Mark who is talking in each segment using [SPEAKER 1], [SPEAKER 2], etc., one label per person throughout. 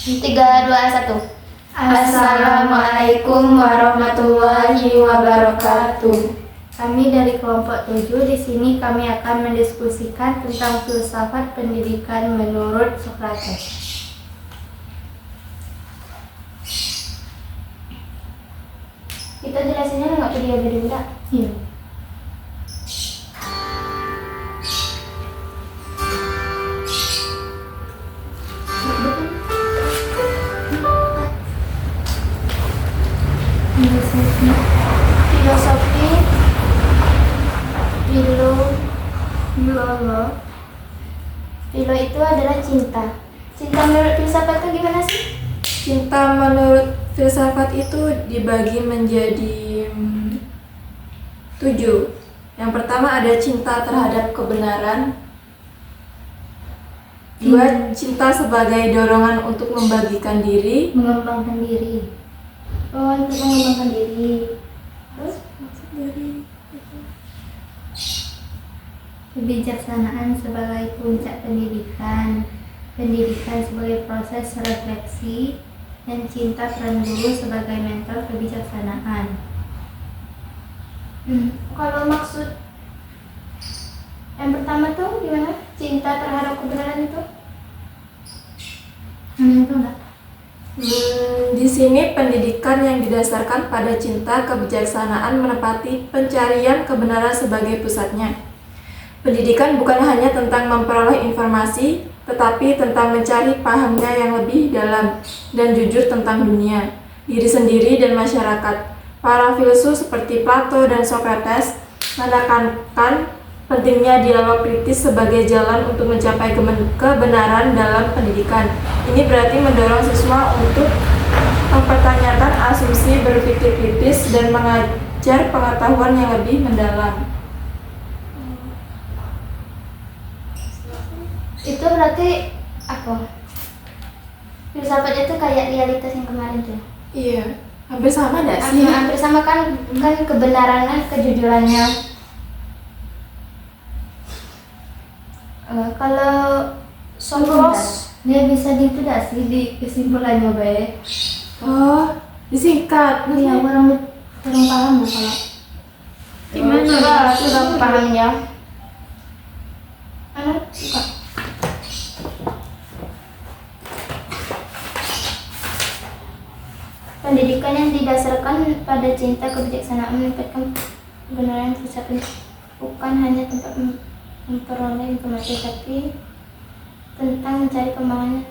[SPEAKER 1] 3, 2, 1.
[SPEAKER 2] Assalamualaikum warahmatullahi wabarakatuh.
[SPEAKER 3] Kami dari kelompok 7 di sini kami akan mendiskusikan tentang filsafat pendidikan menurut Socrates.
[SPEAKER 1] Kita jelasinnya nggak video dulu tak?
[SPEAKER 3] Iya.
[SPEAKER 1] Filosofi, filo itu adalah cinta. Cinta menurut filsafat itu gimana sih?
[SPEAKER 2] Cinta menurut filsafat itu dibagi menjadi 7. Yang pertama ada cinta terhadap kebenaran. 2. Cinta sebagai dorongan untuk membagikan diri.
[SPEAKER 3] Mengembangkan diri.
[SPEAKER 1] Oh, untuk mengembangkan diri.
[SPEAKER 2] Terus maksud dari itu?
[SPEAKER 3] Kebijaksanaan sebagai puncak pendidikan. Pendidikan sebagai proses refleksi. Dan cinta peran guru sebagai mentor kebijaksanaan.
[SPEAKER 1] Kalau maksud yang pertama tuh gimana? Cinta terhadap kebenaran itu?
[SPEAKER 3] Itu enggak?
[SPEAKER 2] Di sini pendidikan yang didasarkan pada cinta kebijaksanaan menepati pencarian kebenaran sebagai pusatnya. Pendidikan bukan hanya tentang memperoleh informasi, tetapi tentang mencari pahamnya yang lebih dalam dan jujur tentang dunia, diri sendiri dan masyarakat. Para filsuf seperti Plato dan Socrates menekankan pentingnya dialog kritis sebagai jalan untuk mencapai kebenaran dalam pendidikan. Ini berarti mendorong siswa untuk mempertanyakan asumsi, berpikir kritis, dan mengajar pengetahuan yang lebih mendalam.
[SPEAKER 1] Itu berarti apa? Filsafatnya tuh kayak realitas yang kemarin tuh.
[SPEAKER 2] Iya, hampir sama nggak sih?
[SPEAKER 1] Hampir sama kan kebenarannya, kejujurannya. Kalau Socrates,
[SPEAKER 3] Dia bisa gitu gak sih di kesimpulannya baik?
[SPEAKER 2] Oh, disingkat.
[SPEAKER 3] Iya, kurang paham ya kalau
[SPEAKER 1] gimana? Sudah pahamnya. Buka. Pendidikan yang didasarkan pada cinta kebijaksanaan menempatkan kebenaran filsafat bukan hanya tempat memperoleh informasi, tapi tentang mencari kembangannya.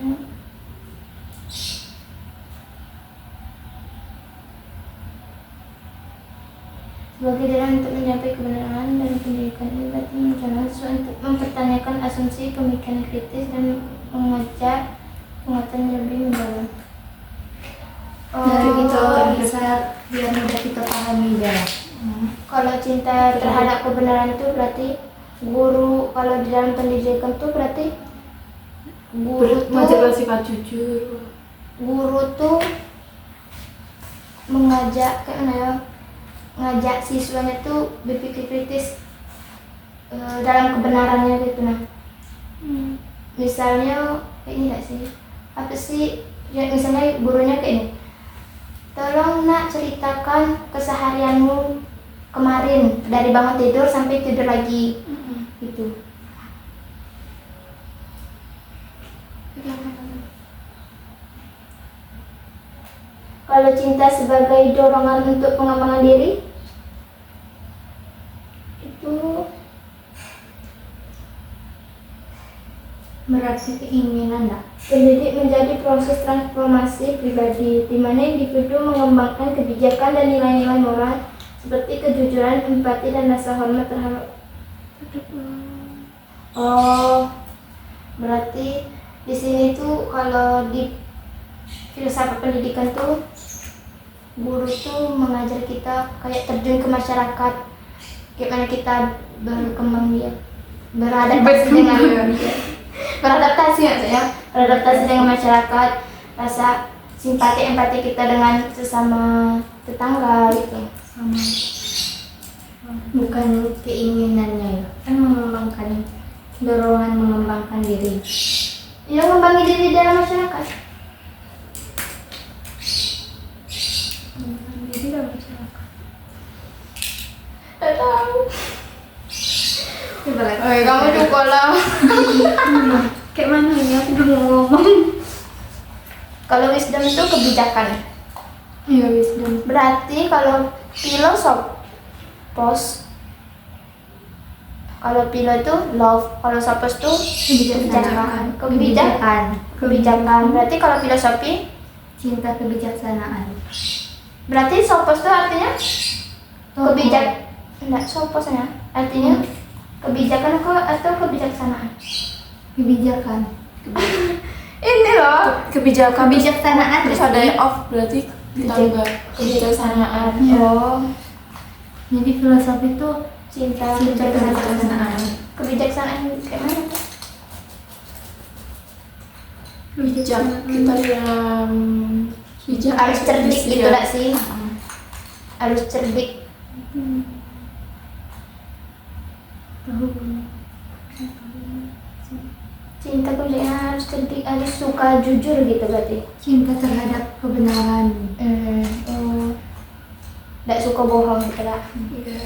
[SPEAKER 1] Sebagai jalan untuk mencapai kebenaran dan pendidikan ini berarti menjalankan sesuatu untuk mempertanyakan asumsi, pemikiran kritis, dan mengajak penguatan lebih mendalam.
[SPEAKER 3] dari
[SPEAKER 1] gitu.
[SPEAKER 3] bisa biar mudah kita pahami ya.
[SPEAKER 1] Kalau cinta terhadap kebenaran itu berarti guru, kalau di dalam pendidikan itu berarti
[SPEAKER 2] Mengajar sifat jujur.
[SPEAKER 1] guru tuh mengajak ngajak siswanya tuh berpikir kritis dalam kebenarannya gitu nah. Misalnya kayak ini nggak sih? Apa sih? Ya, misalnya gurunya kayak ini. Tolong nak ceritakan keseharianmu kemarin dari bangun tidur sampai tidur lagi. Gitu. Kalau cinta sebagai dorongan untuk pengembangan diri itu
[SPEAKER 3] Berarti keinginan enggak?
[SPEAKER 1] pendidik menjadi proses transformasi pribadi di mana individu mengembangkan kebijakan dan nilai-nilai moral seperti kejujuran, empati, dan rasa hormat terhadap. Oh, berarti di sini tuh kalau di filsafat pendidikan tuh guru tuh mengajar kita kayak terjun ke masyarakat, gimana kita berkembang biak, beradaptasi dengan beradaptasi dengan masyarakat, rasa simpati empati kita dengan sesama tetangga gitu.
[SPEAKER 3] Sama. Bukan keinginannya ya, kan mengembangkan dorongan mengembangkan diri.
[SPEAKER 1] Ya, mengembangkan diri dalam masyarakat.
[SPEAKER 3] coba lagi.
[SPEAKER 1] Kamu juga lah.
[SPEAKER 3] Kayak mana ini aku belum mau ngomong.
[SPEAKER 1] Kalau wisdom itu kebijakan.
[SPEAKER 3] Iya, wisdom.
[SPEAKER 1] Berarti kalau philosophos, kalau philo itu love, kalau sophos itu kebijakan. Kebijakan. Berarti kalau filosofi,
[SPEAKER 3] Cinta kebijaksanaan.
[SPEAKER 1] berarti sophos itu artinya kebijak. Enggak, sophosnya artinya kebijakan atau kebijaksanaan.
[SPEAKER 3] Kebijakan.
[SPEAKER 1] Ini loh.
[SPEAKER 2] Kebijakan
[SPEAKER 3] Kebijaksanaan
[SPEAKER 2] terus ada off berarti ditambah kebijaksanaan.
[SPEAKER 3] Ya.
[SPEAKER 1] Oh,
[SPEAKER 3] Jadi filosofi itu
[SPEAKER 1] cinta
[SPEAKER 3] kebijaksanaan.
[SPEAKER 1] Kebijaksanaan kayak mana tuh?
[SPEAKER 2] Bijak kita dalam bijak
[SPEAKER 1] Harus cerdik gitu
[SPEAKER 2] ya.
[SPEAKER 1] lah sih. Harus cerdik. Cinta kebijaksanaan harus cerdik, harus suka jujur gitu berarti.
[SPEAKER 3] Cinta terhadap kebenaran.
[SPEAKER 1] Nggak suka bohong gitu lah.
[SPEAKER 2] Iya.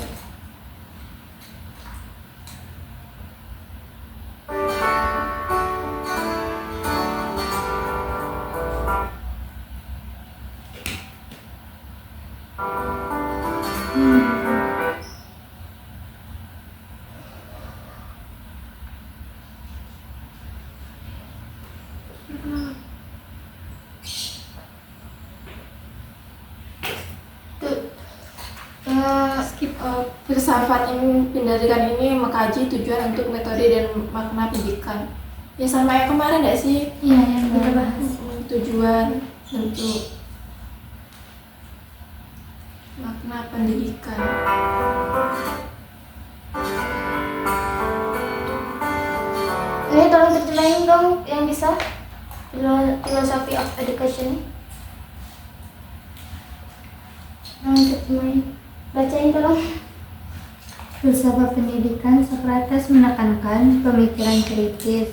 [SPEAKER 1] Tuh.
[SPEAKER 2] Filsafat pendidikan ini mengkaji tujuan untuk metode dan makna pendidikan. Ya sama yang kemarin nggak sih?
[SPEAKER 3] Iya, yang kita bahas.
[SPEAKER 2] Tujuan bentuk makna pendidikan.
[SPEAKER 1] Ini tolong terjemahin dong yang bisa. Philosophy of Education. Terjemahin. Bacain tolong.
[SPEAKER 3] Filsafat pendidikan, Socrates menekankan pemikiran kritis,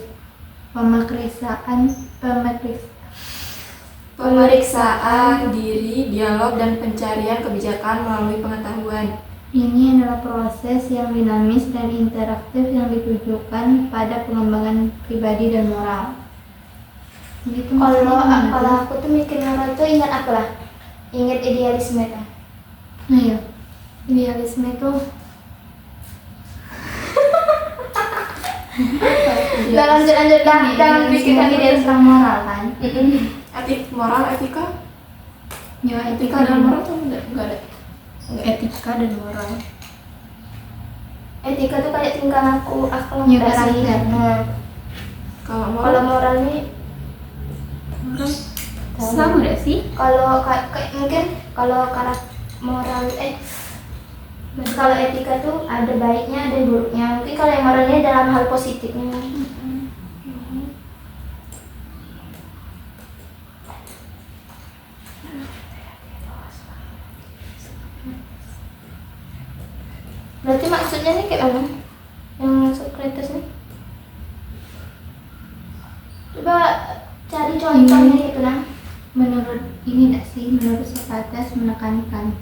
[SPEAKER 2] Pemeriksaan diri, dialog, dan pencarian kebijakan melalui pengetahuan.
[SPEAKER 3] Ini adalah proses yang dinamis dan interaktif yang ditujukan pada pengembangan pribadi dan moral. Gitu,
[SPEAKER 1] Kalau aku tuh mikir moral tuh ingat apa lah? Ingat idealisme kan?
[SPEAKER 3] Nah ya, idealisme itu
[SPEAKER 1] Jangan jangan pikirkan idealisme.
[SPEAKER 3] tentang moral kan?
[SPEAKER 2] Moral, etika?
[SPEAKER 3] Ya,
[SPEAKER 2] Etika dan moral tuh enggak ada.
[SPEAKER 3] etika dan moral.
[SPEAKER 1] Etika tuh kayak tingkah laku akhlak
[SPEAKER 3] Ya,
[SPEAKER 1] nggak sih?
[SPEAKER 3] karakter.
[SPEAKER 1] Nah,
[SPEAKER 2] Kalau
[SPEAKER 1] kalau
[SPEAKER 2] moral
[SPEAKER 1] moral nih
[SPEAKER 3] Sama gak sih?
[SPEAKER 1] kalau kayak mungkin kalau moral kalau etika tuh ada baiknya ada buruknya, mungkin kalau yang moralnya dalam hal positifnya. Berarti maksudnya nih kayak mana yang Socrates nih? Coba cari contohnya gitu nah.
[SPEAKER 3] Menurut ini gak sih? Menurut Socrates menekankan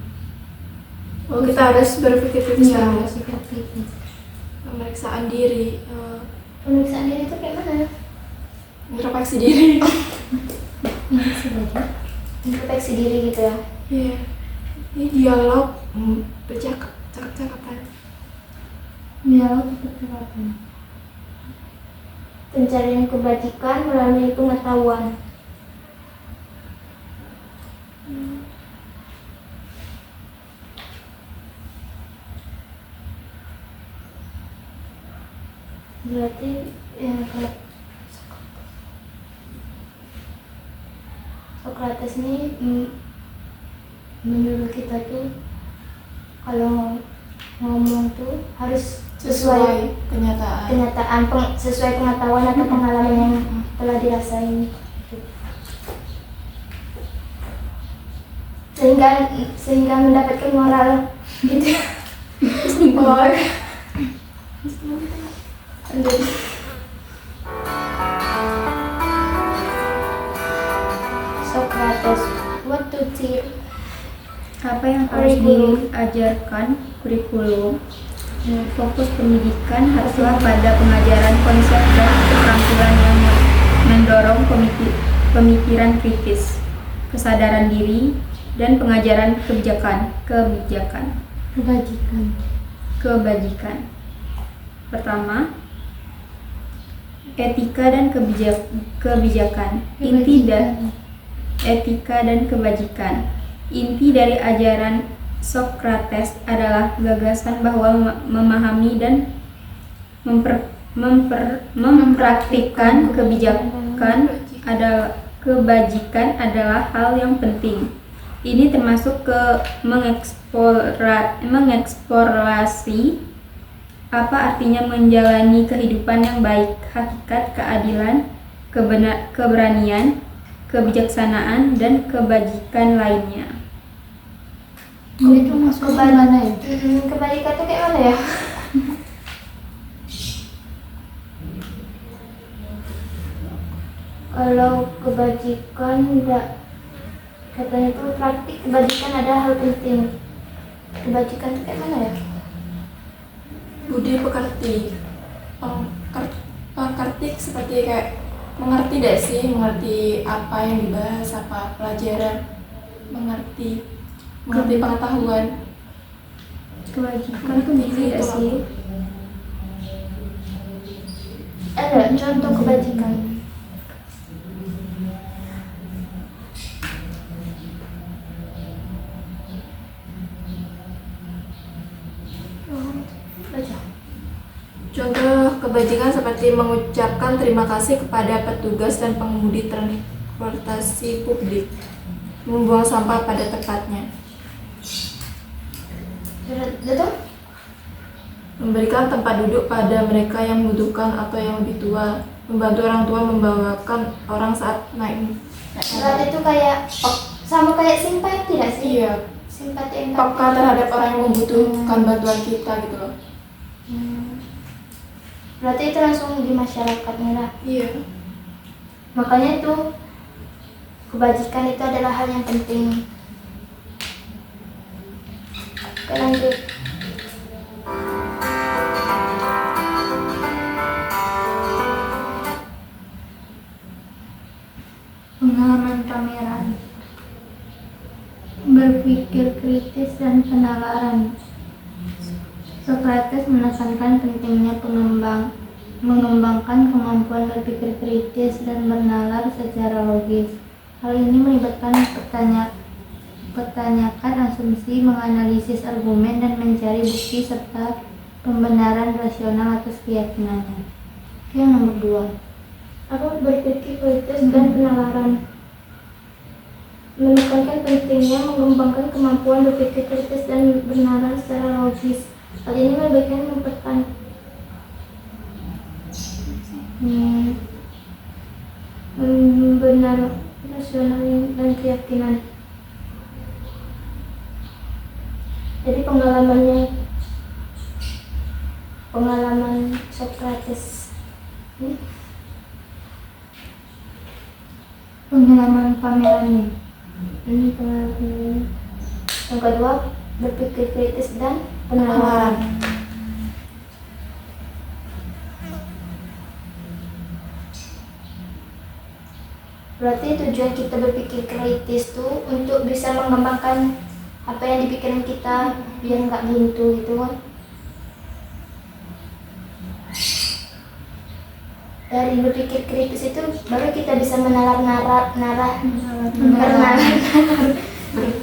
[SPEAKER 2] kita harus berpikir kritis
[SPEAKER 3] ya,
[SPEAKER 2] dulu.
[SPEAKER 3] berpikir kritis.
[SPEAKER 2] Pemeriksaan diri,
[SPEAKER 1] Pemeriksaan diri itu kayak mana?
[SPEAKER 2] introspeksi diri.
[SPEAKER 3] Ini sebagai
[SPEAKER 1] Introspeksi diri gitu ya.
[SPEAKER 2] Iya. Ini dialog, cakap-cakapan.
[SPEAKER 3] dialog percakapan.
[SPEAKER 1] Pencarian kebajikan melalui pengetahuan. Berarti kalau Socrates ini menyuruh kita tuh kalau ngomong tuh harus sesuai
[SPEAKER 2] kenyataan.
[SPEAKER 1] sesuai pengetahuan atau pengalaman yang telah dirasain, sehingga mendapatkan moral gitu. Socrates, what to teach?
[SPEAKER 3] Apa yang harus diajarkan kurikulum Fokus pendidikan haruslah pada pengajaran konsep dan keterampilan yang mendorong pemikiran kritis, kesadaran diri, dan pengajaran kebajikan. Pertama, etika dan kebijakan. Etika dan kebajikan. Inti dari ajaran Socrates adalah gagasan bahwa memahami dan mempraktikkan kebajikan adalah hal yang penting. Ini termasuk mengeksplorasi apa artinya menjalani kehidupan yang baik, hakikat keadilan, keberanian, kebijaksanaan, dan kebajikan lainnya.
[SPEAKER 1] Itu masuk mana ya? Kebajikan tuh kayak mana ya? Kalau kebajikan enggak, katanya itu praktik kebajikan ada hal penting. Kebajikan itu kayak mana ya?
[SPEAKER 2] Budi pekerti, pekerti seperti kayak mengerti deh sih, mengerti apa yang dibahas, apa pelajaran, mengerti pengetahuan.
[SPEAKER 3] Kebajikan itu bisa sih.
[SPEAKER 1] Ada contoh kebajikan.
[SPEAKER 2] Contoh kebajikan seperti mengucapkan terima kasih kepada petugas dan pengemudi transportasi publik, membuang sampah pada tempatnya, memberikan tempat duduk pada mereka yang membutuhkan atau yang lebih tua, membantu orang tua membawakan orang saat naik.
[SPEAKER 1] Berarti itu kayak sama kayak simpati tidak sih?
[SPEAKER 2] Iya,
[SPEAKER 1] Simpati empati
[SPEAKER 2] peka terhadap orang yang membutuhkan bantuan kita gitu loh.
[SPEAKER 1] Berarti itu langsung di masyarakatnya lah.
[SPEAKER 2] Iya.
[SPEAKER 1] Makanya itu kebajikan itu adalah hal yang penting. Oke, lanjut.
[SPEAKER 3] Pengalaman pameran. Berpikir kritis dan penalaran. Socrates menekankan pentingnya mengembangkan kemampuan berpikir kritis dan bernalar secara logis. Hal ini melibatkan pertanyakan asumsi, menganalisis argumen, dan mencari bukti serta pembenaran rasional atas keyakinannya. Yang nomor 2.
[SPEAKER 1] Apa berpikir kritis dan penalaran? Menekankan pentingnya mengembangkan kemampuan berpikir kritis dan bernalar secara logis. Hal ini melibatkan benar rasional dan keyakinan. Jadi pengalaman Socrates.
[SPEAKER 3] Pengalaman pamerannya.
[SPEAKER 1] Yang kedua, berpikir kritis dan penalaran. Berarti tujuan kita berpikir kritis tuh untuk bisa mengembangkan apa yang dipikirin kita biar nggak buntu gitu kan. Dari berpikir kritis itu baru kita bisa menalar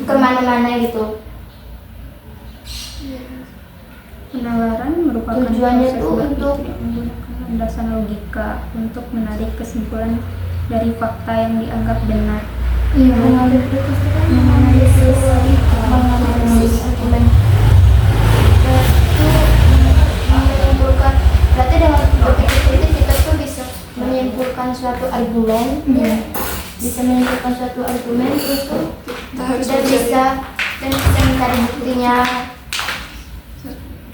[SPEAKER 1] kemana-mana gitu.
[SPEAKER 3] Penalaran merupakan
[SPEAKER 1] Tujuannya
[SPEAKER 3] proses
[SPEAKER 1] tuh
[SPEAKER 3] berpikir
[SPEAKER 1] untuk
[SPEAKER 3] yang menggunakan landasan logika untuk menarik kesimpulan dari fakta yang dianggap benar.
[SPEAKER 1] Iya, mengambil kritis itu kan menganalisis argumen. Berarti dengan berpikir kritis kita tuh bisa menyimpulkan suatu argumen, terus tuh kita bisa mencari buktinya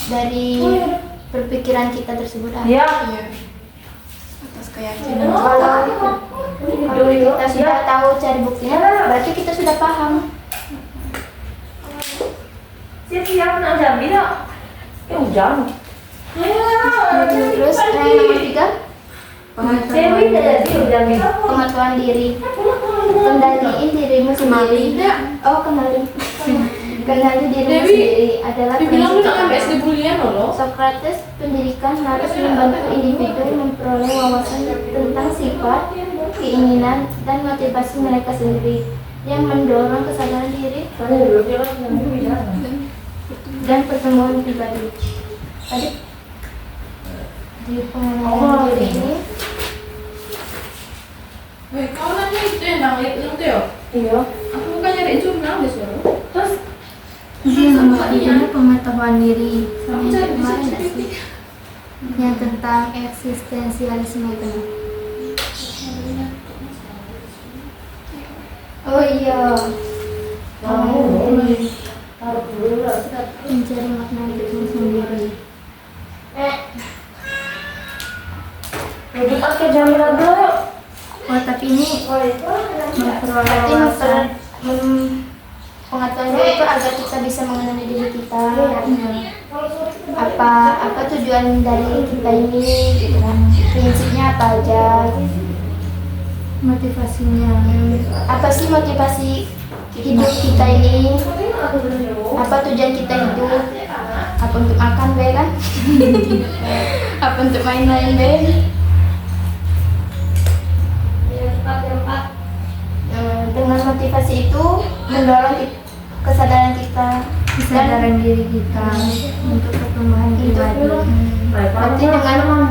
[SPEAKER 1] dari berpikiran kita tersebut.
[SPEAKER 2] Iya. Atas keyakinan.
[SPEAKER 1] Kalau kita sudah tahu cari buktinya, berarti kita sudah paham.
[SPEAKER 4] Siap-siap nak jam ni tak? Eh hujan.
[SPEAKER 1] Terus yang nomor 3, pengetahuan diri. Kendaliin dirimu sendiri. Oh, kenali dirimu sendiri adalah prinsip utama. Sokrates, pendidikan harus membantu individu memperoleh wawasan tentang sifat, keinginan, dan motivasi mereka sendiri yang mendorong kesadaran diri dan pertumbuhan pribadi. Tadi di pengenalan diri ini
[SPEAKER 2] Kau nanya itu yang nanglit itu ya?
[SPEAKER 1] iya.
[SPEAKER 2] Aku bukan nyari jurnal di sana. Terus
[SPEAKER 3] Ini nomor 3 pengetahuan diri.
[SPEAKER 2] aku
[SPEAKER 3] Sama
[SPEAKER 2] cari
[SPEAKER 3] yang
[SPEAKER 2] di
[SPEAKER 3] kemarin nggak
[SPEAKER 2] ChatGPT.
[SPEAKER 3] sih? Yang tentang eksistensialisme itu.
[SPEAKER 1] Oh iya.
[SPEAKER 3] Mencari makna hidupmu sendiri. Oh, tapi ini memperoleh
[SPEAKER 1] Berarti
[SPEAKER 3] wawasan.
[SPEAKER 1] pengetahuan diri itu agar kita bisa mengenali diri kita. Apa tujuan dari kita ini, gitu kan? Prinsipnya apa aja?
[SPEAKER 3] Motivasinya.
[SPEAKER 1] Apa sih motivasi hidup kita ini? Apa tujuan kita hidup? Apa untuk makan be kan? Apa untuk main-main be? Dengan motivasi itu mendorong kesadaran kita
[SPEAKER 3] Kesadaran diri kita untuk pertumbuhan pribadi.
[SPEAKER 1] Berarti dengan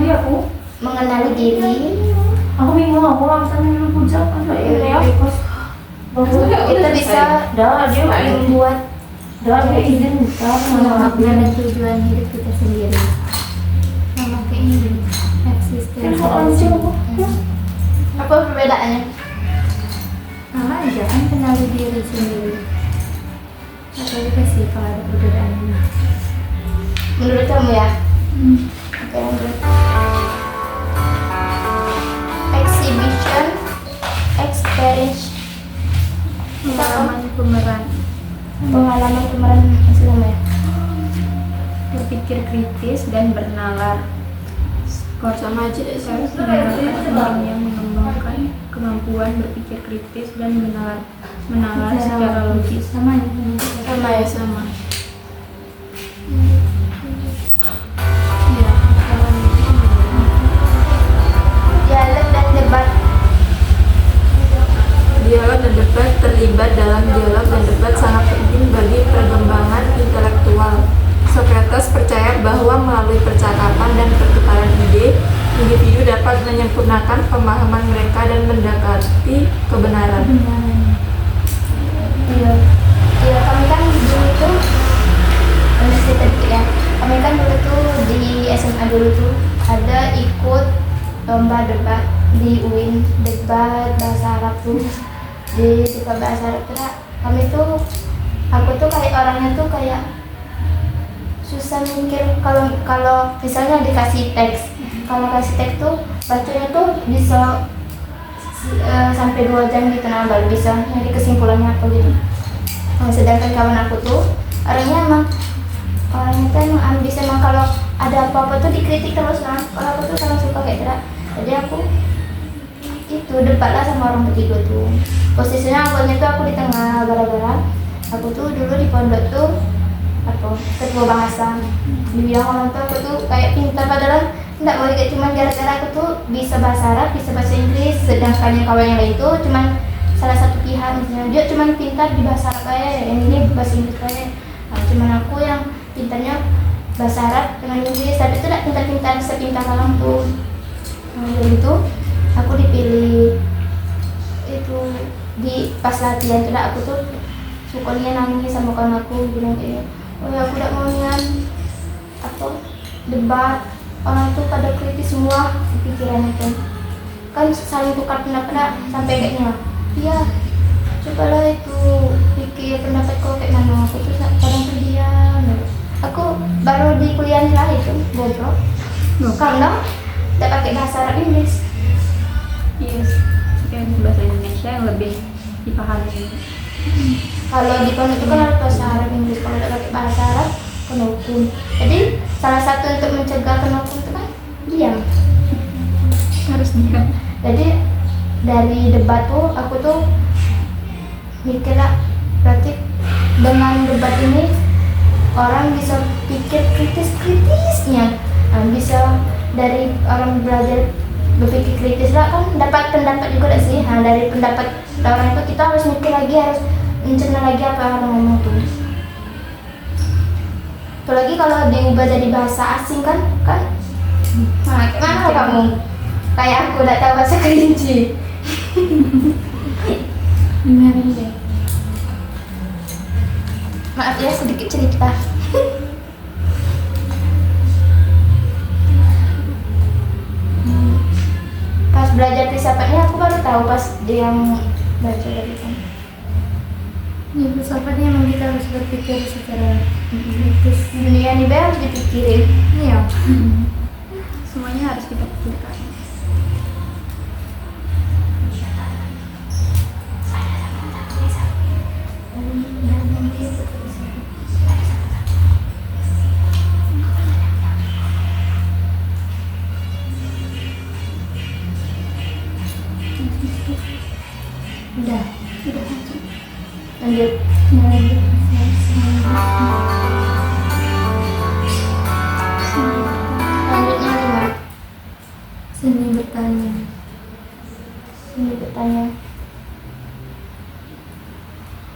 [SPEAKER 1] mengenali diri
[SPEAKER 4] Aku bingung, aku langsung dulu puncak kan ini ya.
[SPEAKER 1] kita bisa membuat
[SPEAKER 4] Dia izin bisa
[SPEAKER 3] Makna dan tujuan hidup kita sendiri. Sama kayak ini eksistensialisme.
[SPEAKER 1] apa perbedaannya?
[SPEAKER 3] Sama aja kan, kenali diri sendiri. Atau juga sih kalau ada perbedaannya.
[SPEAKER 1] Menurut kamu ya? Oke, lanjut. Exhibition, experience,
[SPEAKER 3] Pengalaman pemeran.
[SPEAKER 1] pengalaman kemarin Islam ya.
[SPEAKER 3] Berpikir kritis dan bernalar.
[SPEAKER 2] Skor sama aja deh sih.
[SPEAKER 3] Harus mengenalkan orang yang mengembangkan kemampuan berpikir kritis dan menalar secara logis. Sama ini.
[SPEAKER 2] Sama ya sama.
[SPEAKER 3] Ya,
[SPEAKER 1] Dialog dan debat.
[SPEAKER 2] Dialog dan debat. Terlibat dalam dialog dan debat sangat penting bagi perkembangan intelektual. Sokrates percaya bahwa melalui percakapan dan pertukaran ide, individu dapat menyempurnakan pemahaman mereka dan mendekati kebenaran.
[SPEAKER 1] Iya. Iya, kami kan dulu tuh universitas ya. Kami kan dulu tuh di SMA dulu tuh ada ikut lomba debat di UIN, debat bahasa Arab tuh. Di debat bahasa Arab tuh kami tuh, aku tuh kayak orangnya tuh kayak susah mikir kalau misalnya dikasih teks. Kalau kasih teks tuh bacanya tuh bisa sampai 2 jam gitu, nah baru bisa nyari kesimpulannya apa gitu. Sedangkan kawan aku tuh orangnya tuh ambis, emang kalau ada apa-apa tuh dikritik terus. Nah kalau aku tuh sangat suka kayak gitu. Jadi aku itu debat lah sama orang bertiga tuh. Posisinya awalnya tuh aku di tengah, gara-gara aku tuh dulu di pondok tuh ketua bahasa. Dibilang orang tuh aku tuh kayak pintar, padahal enggak, mau kayak cuman gara-gara aku tuh bisa bahasa Arab, bisa bahasa Inggris, sedangkan yang kawan yang lain tuh cuman salah satu pihak, misalnya dia cuman pintar di bahasa Arab aja, yang ini bahasa Inggris aja. Nah, cuman aku yang pintarnya bahasa Arab dengan Inggris, tapi itu tidak pintar-pintar sepintar kalang tuh. Nah, dari itu aku dipilih itu di pas latihan tuh, aku tuh sukonya nangis sama kawan aku, bilang kayak, oh ya aku tidak mau nian debat, orang tuh pada kritis semua di pikirannya kan saling tukar pendapat sampai kayaknya iya cobalah itu pikir pendapat kau kayak mana. Aku tuh kadang terdiam, aku baru di kuliah lah itu bobrok karena tidak pakai bahasa Arab Inggris.
[SPEAKER 3] Yes, kayak bahasa Indonesia yang lebih dipahami.
[SPEAKER 1] Kalau di pondok itu kan harus bahasa Arab Inggris, kalau tidak pakai bahasa Arab kan hukum. Jadi salah satu untuk mencegah kena hukum itu kan diam.
[SPEAKER 3] Harusnya.
[SPEAKER 1] Jadi dari debat tuh aku tuh mikir lah, berarti dengan debat ini orang bisa pikir kritisnya. Nah, bisa dari orang belajar berpikir kritis lah, kan dapat pendapat juga gak sih. Nah, dari pendapat orang itu kita harus mikir lagi, harus mencerna lagi apa yang orang ngomong tuh. Apalagi kalau diubah jadi bahasa asing kan nah, gimana kamu? Kayak aku udah tahu bahasa kelinci.
[SPEAKER 3] Dengerin deh.
[SPEAKER 1] Maaf ya, sedikit cerita. Pas belajar filsafatnya aku baru tahu pas dia yang baca dari kan.
[SPEAKER 3] Ya, filsafatnya emang kita harus berpikir secara kritis.
[SPEAKER 1] Dunia ini harus dipikirin.
[SPEAKER 3] Iya. Semuanya harus kita pikirkan.
[SPEAKER 1] Udah, lanjut. Lanjutnya 5.
[SPEAKER 3] Seni bertanya.
[SPEAKER 1] Ini bertanya.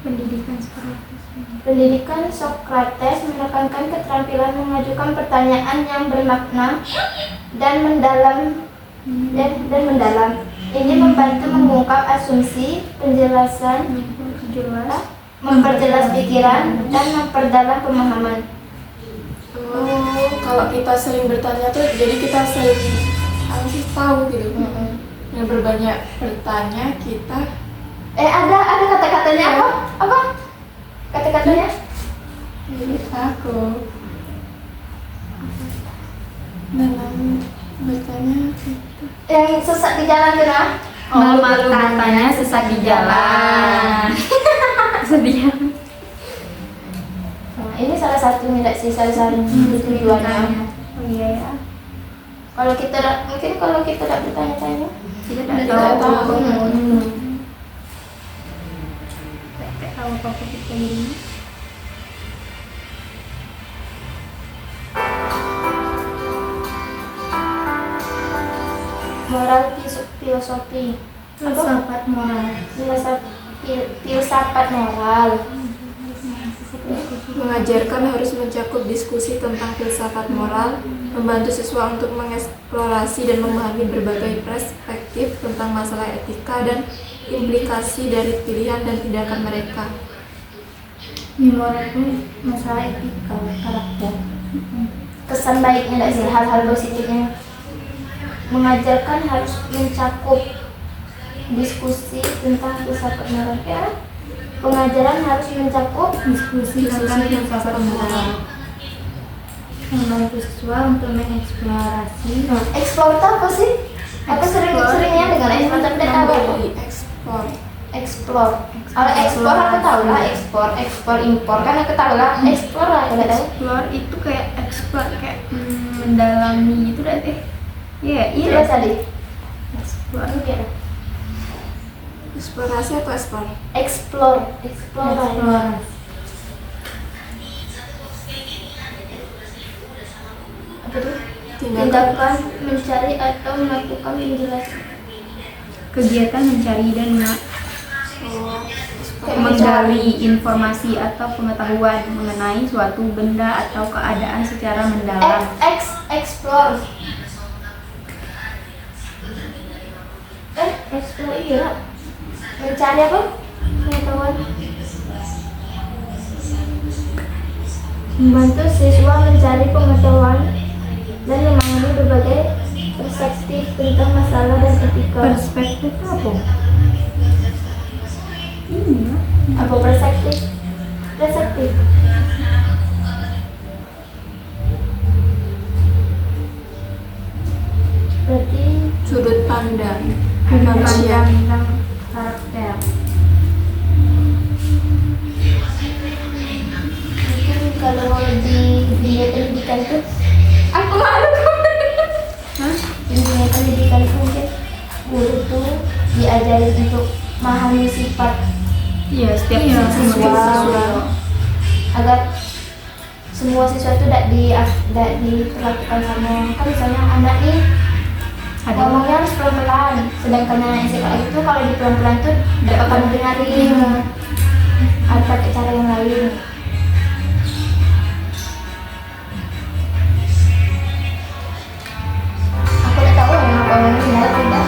[SPEAKER 3] Pendidikan Sokrates.
[SPEAKER 1] Pendidikan Sokrates menekankan keterampilan mengajukan pertanyaan yang bermakna dan mendalam. Ini membantu mengungkap asumsi, penjelasan, memperjelas pikiran, dan memperdalam pemahaman.
[SPEAKER 2] Oh, kalau kita sering bertanya tuh jadi kita sering harus tahu gitu. Yang berbanyak bertanya kita
[SPEAKER 1] Ada kata-katanya apa? Apa? Kata-katanya?
[SPEAKER 2] jadi aku dalam bertanya kita.
[SPEAKER 1] Yang sesat di jalan kena?
[SPEAKER 3] Malu-malu bertanya sesat di jalan. Sedih.
[SPEAKER 1] Nah, ini salah satu nih, sih salah satu tujuannya.
[SPEAKER 3] Oh iya ya.
[SPEAKER 1] Kalau kita mungkin kalau kita tidak bertanya-tanya,
[SPEAKER 3] Kita
[SPEAKER 1] tidak
[SPEAKER 3] tidak
[SPEAKER 1] tahu.
[SPEAKER 3] tahu.
[SPEAKER 1] Hmm.
[SPEAKER 3] Tahu apa kita ini.
[SPEAKER 1] Moral filosofi.
[SPEAKER 3] Filsafat moral.
[SPEAKER 1] Filsafat moral.
[SPEAKER 2] Mengajarkan harus mencakup diskusi tentang filsafat moral, membantu siswa untuk mengeksplorasi dan memahami berbagai perspektif tentang masalah etika dan implikasi dari pilihan dan tindakan mereka.
[SPEAKER 3] Moral itu masalah etika, karakter.
[SPEAKER 1] Kesan baiknya tidak sih, hal-hal positifnya. Mengajarkan harus mencakup diskusi tentang filsafat moral. Ya, pengajaran harus mencakup
[SPEAKER 3] Diskusi tentang filsafat moral. Membantu siswa untuk mengeksplorasi.
[SPEAKER 1] Explore itu apa sih? Aku sering-seringnya dengan explore tapi tidak tahu apa.
[SPEAKER 2] Ekspor.
[SPEAKER 1] Explore. Kalau explore aku tahu lah, ekspor, impor kan aku tahu lah. Explore lah aku tidak tahu.
[SPEAKER 3] Explore itu kayak explore kayak mendalami gitu dah deh. Iya, iya.
[SPEAKER 1] Coba tadi.
[SPEAKER 3] Explore.
[SPEAKER 1] Iya.
[SPEAKER 2] Eksplorasi atau ekspor?
[SPEAKER 1] Explore.
[SPEAKER 3] Explore.
[SPEAKER 1] Apa tuh?
[SPEAKER 2] Tindakan.
[SPEAKER 1] Tindakan mencari atau melakukan penjelasan.
[SPEAKER 3] Kegiatan mencari dan menggali informasi atau pengetahuan mengenai suatu benda atau keadaan secara mendalam.
[SPEAKER 1] Explore. Explore iya. Mencari apa? Pengetahuan. Membantu siswa mencari pengetahuan dan memahami berbagai perspektif tentang masalah dan etika.
[SPEAKER 3] Perspektif apa? Iya.
[SPEAKER 1] Apa perspektif? Perspektif. Berarti
[SPEAKER 2] Sudut pandang
[SPEAKER 3] Pandang
[SPEAKER 2] manusia.
[SPEAKER 3] tentang karakter.
[SPEAKER 1] mungkin kalau di dunia pendidikan tuh sifat
[SPEAKER 3] Iya, setiap
[SPEAKER 1] siswa agar semua siswa itu tidak diperlakukan sama, kan misalnya anak nih ngomongnya harus pelan-pelan, sedangkan anak SMA itu kalau di pelan-pelan tuh tidak akan dengerin, harus pakai cara yang lain. Aku tidak tahu yang aku omongin benar atau tidak.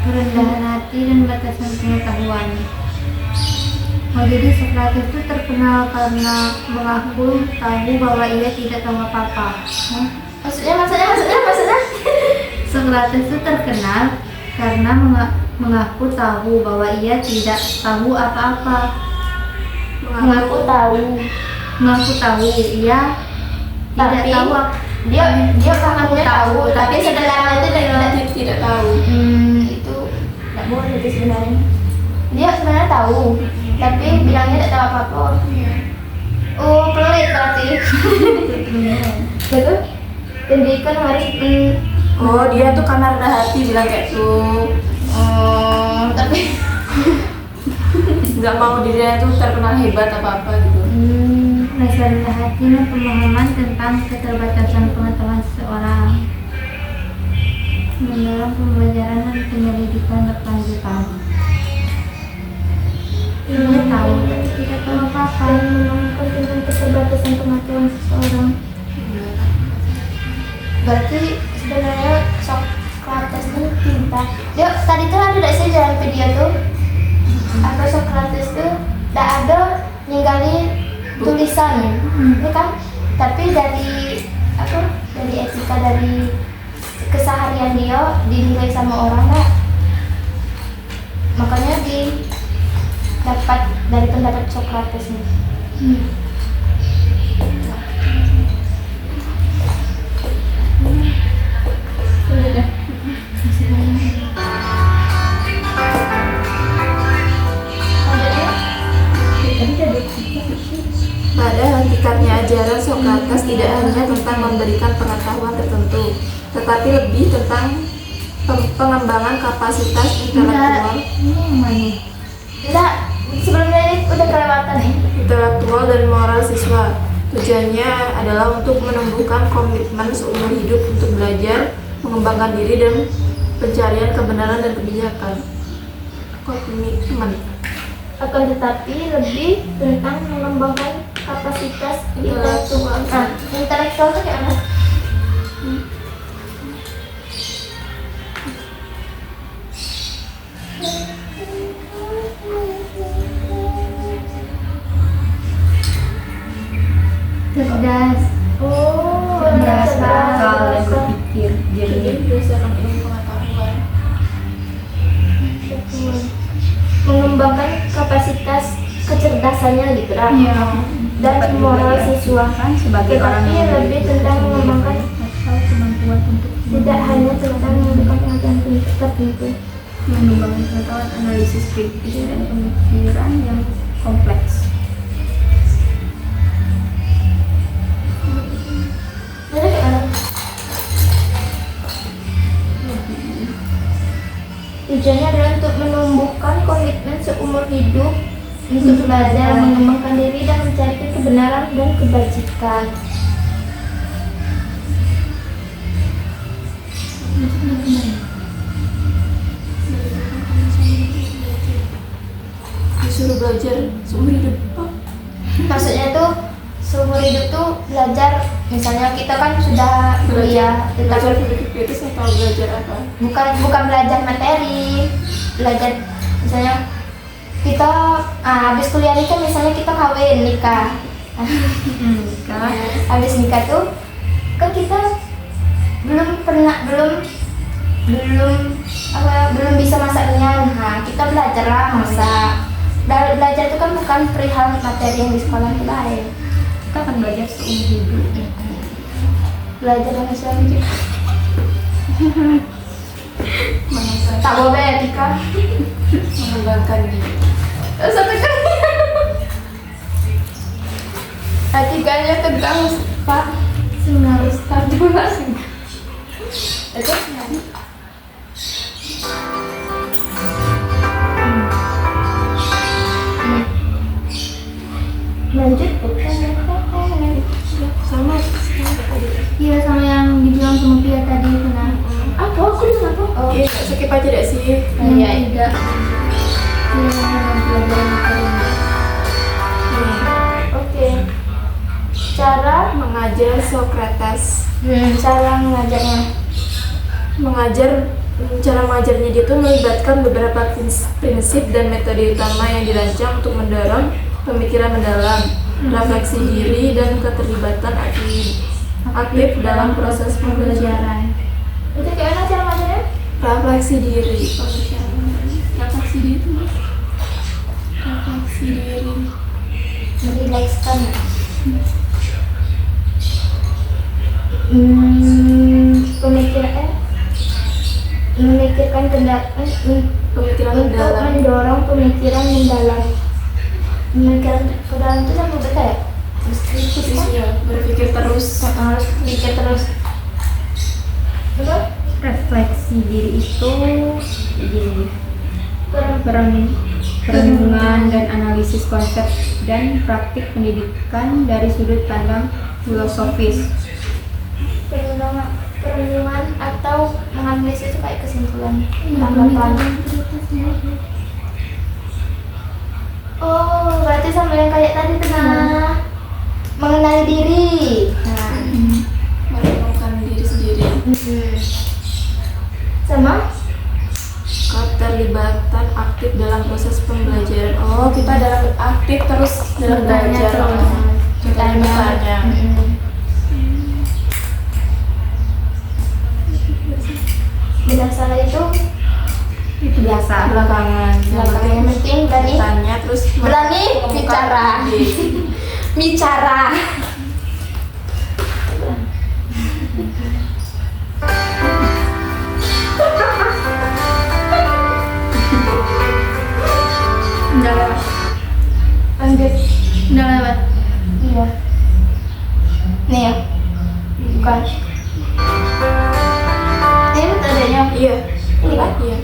[SPEAKER 3] kerendahan hati dan batasan pengetahuan. Oh, jadi Socrates itu terkenal karena mengaku tahu bahwa ia tidak tahu apa-apa.
[SPEAKER 1] Maksudnya?
[SPEAKER 3] Socrates itu terkenal karena mengaku tahu bahwa ia tidak tahu apa-apa.
[SPEAKER 1] Mengaku tahu,
[SPEAKER 3] Ia tidak
[SPEAKER 1] Tapi
[SPEAKER 3] tahu
[SPEAKER 1] dia mengakunya tahu, tapi sebenarnya itu
[SPEAKER 2] Relatif tidak tahu.
[SPEAKER 1] itu tidak boleh itu sebenarnya. Dia sebenarnya tahu, tapi bilangnya tidak tahu apa-apa. Oh, pelit berarti. Betul. Pendidikan harus
[SPEAKER 2] Oh, dia tuh karena rendah hati bilang kayak tuh.
[SPEAKER 1] tapi
[SPEAKER 2] Nggak mau dirinya tuh terkenal hebat apa-apa gitu.
[SPEAKER 3] rasa rendah hati dan pemahaman tentang keterbatasan pengetahuan seseorang. Mendorong pembelajaran dan penyelidikan berkelanjutan. Ia tahu tapi tidak tahu apa-apa.
[SPEAKER 1] memahami tentang keterbatasan pengetahuan seseorang. Berarti sebenarnya Socrates itu pintar. Dia tadi tuh ada tidak sih dalam video tuh? Apa Socrates tuh tidak ada ninggalin tulisan, ini kan? Tapi dari etika, dari keseharian dia dinilai sama orang lah. Makanya dapat dari pendapat Socrates nih.
[SPEAKER 2] Pada hakikatnya ajaran Socrates tidak hanya tentang memberikan pengetahuan tertentu, tetapi lebih tentang pengembangan kapasitas intelektual,
[SPEAKER 1] Enggak, sebelumnya ini udah kelewatan nih.
[SPEAKER 2] intelektual dan moral siswa. Tujuannya adalah untuk menumbuhkan komitmen seumur hidup untuk belajar, mengembangkan diri dan pencarian kebenaran dan kebijakan. Komitmen.
[SPEAKER 1] Akan tetapi lebih tentang mengembangkan kapasitas intelektual. Intelektual itu kayak apa?
[SPEAKER 3] Cerdas,
[SPEAKER 1] Oh,
[SPEAKER 3] cerdas,
[SPEAKER 1] cerdas.
[SPEAKER 3] akal dan berpikir jernih.
[SPEAKER 2] Berdasarkan ilmu pengetahuan.
[SPEAKER 1] Betul. Mengembangkan kapasitas kecerdasannya gitu lah. Dan moral siswa.
[SPEAKER 3] Sebagai orang
[SPEAKER 1] Tetapi
[SPEAKER 3] yang
[SPEAKER 1] lebih tentang mengembangkan,
[SPEAKER 3] atau kemampuan untuk
[SPEAKER 1] tidak hanya tentang mengembangkan pengetahuan tertentu.
[SPEAKER 3] mengembangkan pengetahuan analisis kritis dan pemikiran yang kompleks.
[SPEAKER 1] Jadi kayak mana? Tujuannya adalah untuk menumbuhkan komitmen seumur hidup untuk belajar, mengembangkan diri dan mencari kebenaran dan kebajikan.
[SPEAKER 2] Disuruh belajar seumur hidup.
[SPEAKER 1] Maksudnya tuh seumur hidup tuh belajar, misalnya kita kan sudah kuliah,
[SPEAKER 2] Belajar
[SPEAKER 1] tetapi
[SPEAKER 2] berpikir kritis atau belajar apa?
[SPEAKER 1] bukan belajar materi, belajar misalnya kita habis kuliah ini kan misalnya kita kawin nikah. Habis nikah tuh kan kita belum bisa masaknya. Nah, kita belajar lah masak. Belajar itu kan bukan perihal materi yang di sekolah kita ya.
[SPEAKER 3] Kita akan belajar seumur hidup.
[SPEAKER 1] Belajar dengan suami kita. Tak boleh etika.
[SPEAKER 2] Mengembangkan diri.
[SPEAKER 1] Sampai kan etikanya tegang Pak. Harus tahu lah. Itu
[SPEAKER 2] skip aja deh sih.
[SPEAKER 3] Yang tidak dengan pelajaran materi.
[SPEAKER 1] Oke. Cara
[SPEAKER 2] Mengajar Socrates.
[SPEAKER 1] cara mengajarnya.
[SPEAKER 2] Cara mengajarnya dia itu melibatkan beberapa prinsip dan metode utama yang dirancang untuk mendorong pemikiran mendalam, refleksi diri, dan keterlibatan aktif dalam proses pembelajaran.
[SPEAKER 1] Itu kayak mana cara mengajarnya?
[SPEAKER 2] Refleksi diri, refleksi diri itu refleksi diri.
[SPEAKER 1] Merilekskan. Memikirkan
[SPEAKER 2] Pemikiran
[SPEAKER 1] untuk
[SPEAKER 2] mendalam.
[SPEAKER 1] mendorong pemikiran mendalam. Pemikiran ke dalam itu sama beda ya? Harus kritis kan?
[SPEAKER 2] Iya, berpikir terus.
[SPEAKER 1] Harus pikir terus. Betul?
[SPEAKER 3] Refleksi diri itu jadi
[SPEAKER 1] Kurang.
[SPEAKER 3] perenungan dan analisis konsep dan praktik pendidikan dari sudut pandang filosofis.
[SPEAKER 1] Perenungan atau menganalisis itu kayak kesimpulan tanggapan. Oh, berarti sama yang kayak tadi pernah mengenali diri. Nah,
[SPEAKER 2] Merenungkan diri sendiri.
[SPEAKER 1] sama
[SPEAKER 2] Keterlibatan aktif dalam proses pembelajaran. Oh, kita dalam aktif terus dalam
[SPEAKER 1] bertanya
[SPEAKER 2] belajar.
[SPEAKER 1] terus.
[SPEAKER 2] Bertanya.
[SPEAKER 1] Benar salah itu
[SPEAKER 3] Biasa.
[SPEAKER 2] Belakangan.
[SPEAKER 1] yang penting berani
[SPEAKER 2] Tanya terus
[SPEAKER 1] berani
[SPEAKER 2] mengungkap
[SPEAKER 1] bicara.
[SPEAKER 2] ide.
[SPEAKER 1] bicara.
[SPEAKER 3] Udah lewat.
[SPEAKER 1] Lanjut.
[SPEAKER 3] Udah lewat.
[SPEAKER 1] Iya. Nih ya. Bukan. Ini metodenya.
[SPEAKER 2] Iya.
[SPEAKER 1] Ini kan?
[SPEAKER 2] Iya.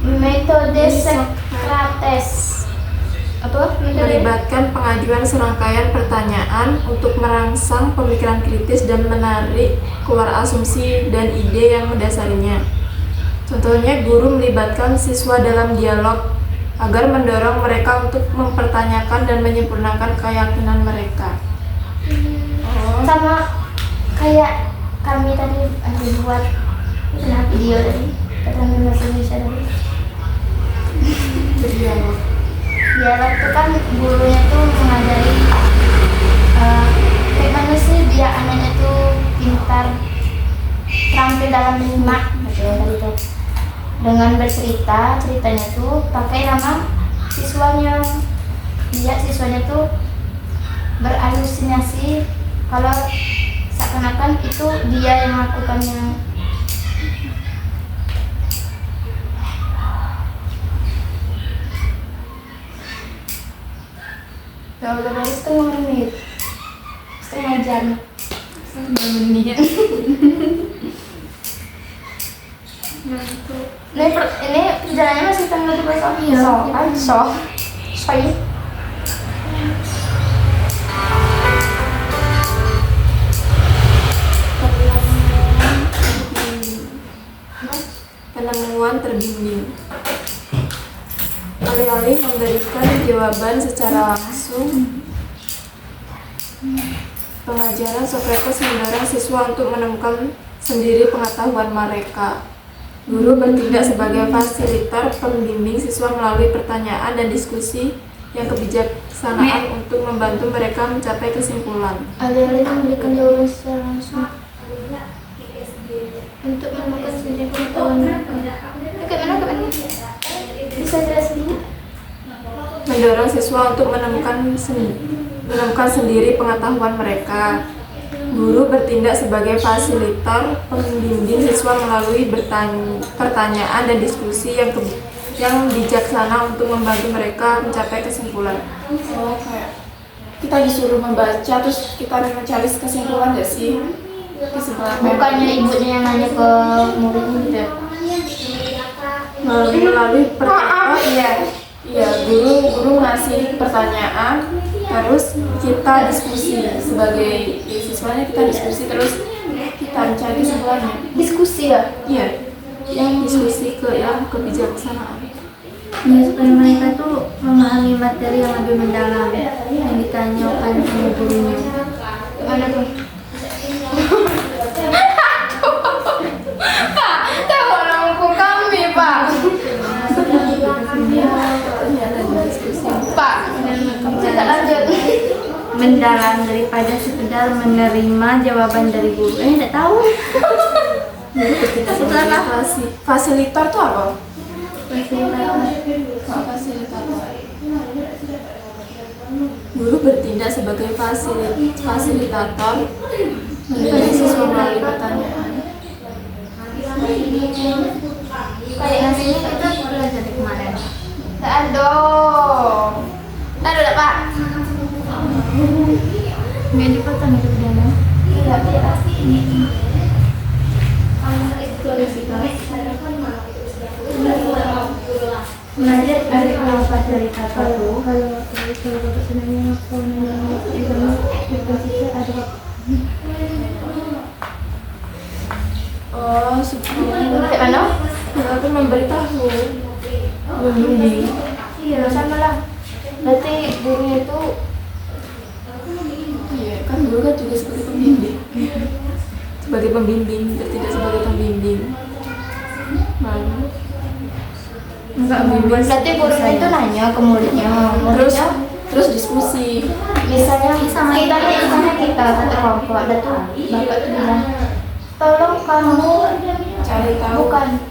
[SPEAKER 1] Metode Socrates. Apa? Metode?
[SPEAKER 2] Melibatkan pengajuan serangkaian pertanyaan untuk merangsang pemikiran kritis dan menarik keluar asumsi dan ide yang mendasarinya. Contohnya, guru melibatkan siswa dalam dialog agar mendorong mereka untuk mempertanyakan dan menyempurnakan keyakinan mereka.
[SPEAKER 1] Sama kayak kami tadi ada buat video tadi keterangan bahasa Indonesia tadi.
[SPEAKER 2] Berdialog.
[SPEAKER 1] Dialog itu kan gurunya tuh mengajari kayak mana sih biar anaknya tuh pintar, terampil dalam menyimak gitu tadi tuh. Dengan bercerita, ceritanya tuh pakai nama siswanya. Biar siswanya tuh berhalusinasi kalau seakan-akan itu dia yang melakukannya. Ya udah baru setengah menit, setengah jam.
[SPEAKER 3] menit.
[SPEAKER 1] Ini perjalanannya masih tanggal 12
[SPEAKER 3] Iya.
[SPEAKER 1] Sorry.
[SPEAKER 2] Penemuan terbimbing. Alih-alih memberikan jawaban secara langsung, pengajaran Socrates mendorong siswa untuk menemukan sendiri pengetahuan mereka. Guru bertindak sebagai fasilitator pembimbing siswa melalui pertanyaan dan diskusi yang kebijaksanaan untuk membantu mereka mencapai kesimpulan.
[SPEAKER 1] Alih-alih memberikan jawaban secara langsung untuk menemukan sendiri pengetahuan mereka. Kemana? Bisa jelasin dulu?
[SPEAKER 2] Mendorong siswa untuk menemukan sendiri pengetahuan mereka. Guru bertindak sebagai fasilitator pembimbing siswa melalui pertanyaan dan diskusi yang bijaksana untuk membantu mereka mencapai kesimpulan. Oh, kayak kita disuruh membaca terus kita mencari kesimpulan nggak sih? Kesimpulan
[SPEAKER 1] Bukannya ibunya yang nanya ke muridnya gitu ya?
[SPEAKER 2] melalui pertanyaan. Iya, guru ngasih pertanyaan, terus kita diskusi sebagai siswanya, kita diskusi terus kita kita mencari kesimpulannya.
[SPEAKER 1] Diskusi ya.
[SPEAKER 2] Iya, yang diskusi ke yang kebijaksanaan.
[SPEAKER 3] Ya, supaya mereka tuh memahami materi yang lebih mendalam yang ditanyakan sama gurunya.
[SPEAKER 1] Mana tuh? Pak, tahu namanya kami, Pak. Pak, kita lanjut.
[SPEAKER 3] Mendalam daripada sekedar menerima jawaban dari guru. Nggak tahu.
[SPEAKER 2] Setelah fasilitator tuh apa?
[SPEAKER 3] Fasilitator.
[SPEAKER 2] Guru bertindak sebagai fasilitator mendidik siswa melalui pertanyaan.
[SPEAKER 3] Kayak nasinya kita belajar dari kemarin.
[SPEAKER 1] Aduh. Aduh, Pak.
[SPEAKER 3] Nggak dipotong itu bedanya.
[SPEAKER 1] Iya, pasti.
[SPEAKER 3] Belajar dari fasilitator tuh. Kalau bapak senangnya aku nanya kita ada.
[SPEAKER 2] Oh, supaya
[SPEAKER 1] Kayak mana?
[SPEAKER 2] aku memberitahu.
[SPEAKER 1] Membimbing. Iya, sama lah. Berarti gurunya itu
[SPEAKER 2] Iya, kan guru kan juga sebagai pembimbing. Sebagai pembimbing, bertindak sebagai pembimbing. Lalu
[SPEAKER 3] Enggak
[SPEAKER 1] berarti gurunya itu nanya ke muridnya.
[SPEAKER 2] terus diskusi.
[SPEAKER 1] Misalnya kita satu kelompok ada tuh bapak tuh bilang, tolong kamu
[SPEAKER 2] Cari tahu.
[SPEAKER 1] bukan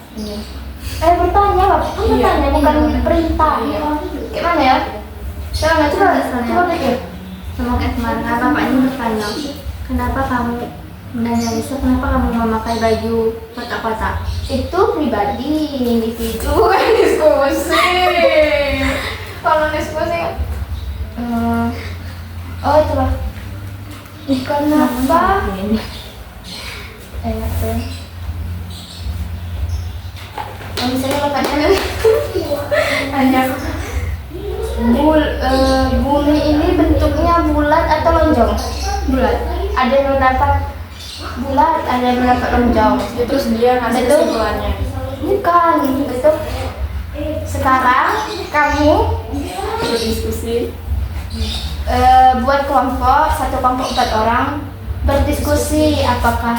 [SPEAKER 1] bertanya bapak kan
[SPEAKER 2] Iya.
[SPEAKER 1] bertanya bukan perintah. Gimana ya? Coba pikir.
[SPEAKER 3] Sama kayak kemarin bapaknya bertanya, kenapa kamu menanya Lisa, kenapa kamu memakai baju kotak-kotak?
[SPEAKER 1] Itu pribadi, individu, bukan diskusi. Kalau diskusi kan oh itu lah. Kenapa misalnya bapaknya tanya bumi ini bentuknya bulat atau lonjong? Bulat. Ada yang mendapat bulat, ada yang mendapat lonjong.
[SPEAKER 2] Ya, terus dia ngasih
[SPEAKER 1] Betul.
[SPEAKER 2] kesimpulannya.
[SPEAKER 1] Bukan, itu sekarang kamu
[SPEAKER 2] Berdiskusi.
[SPEAKER 1] buat kelompok, satu kelompok 4 orang berdiskusi apakah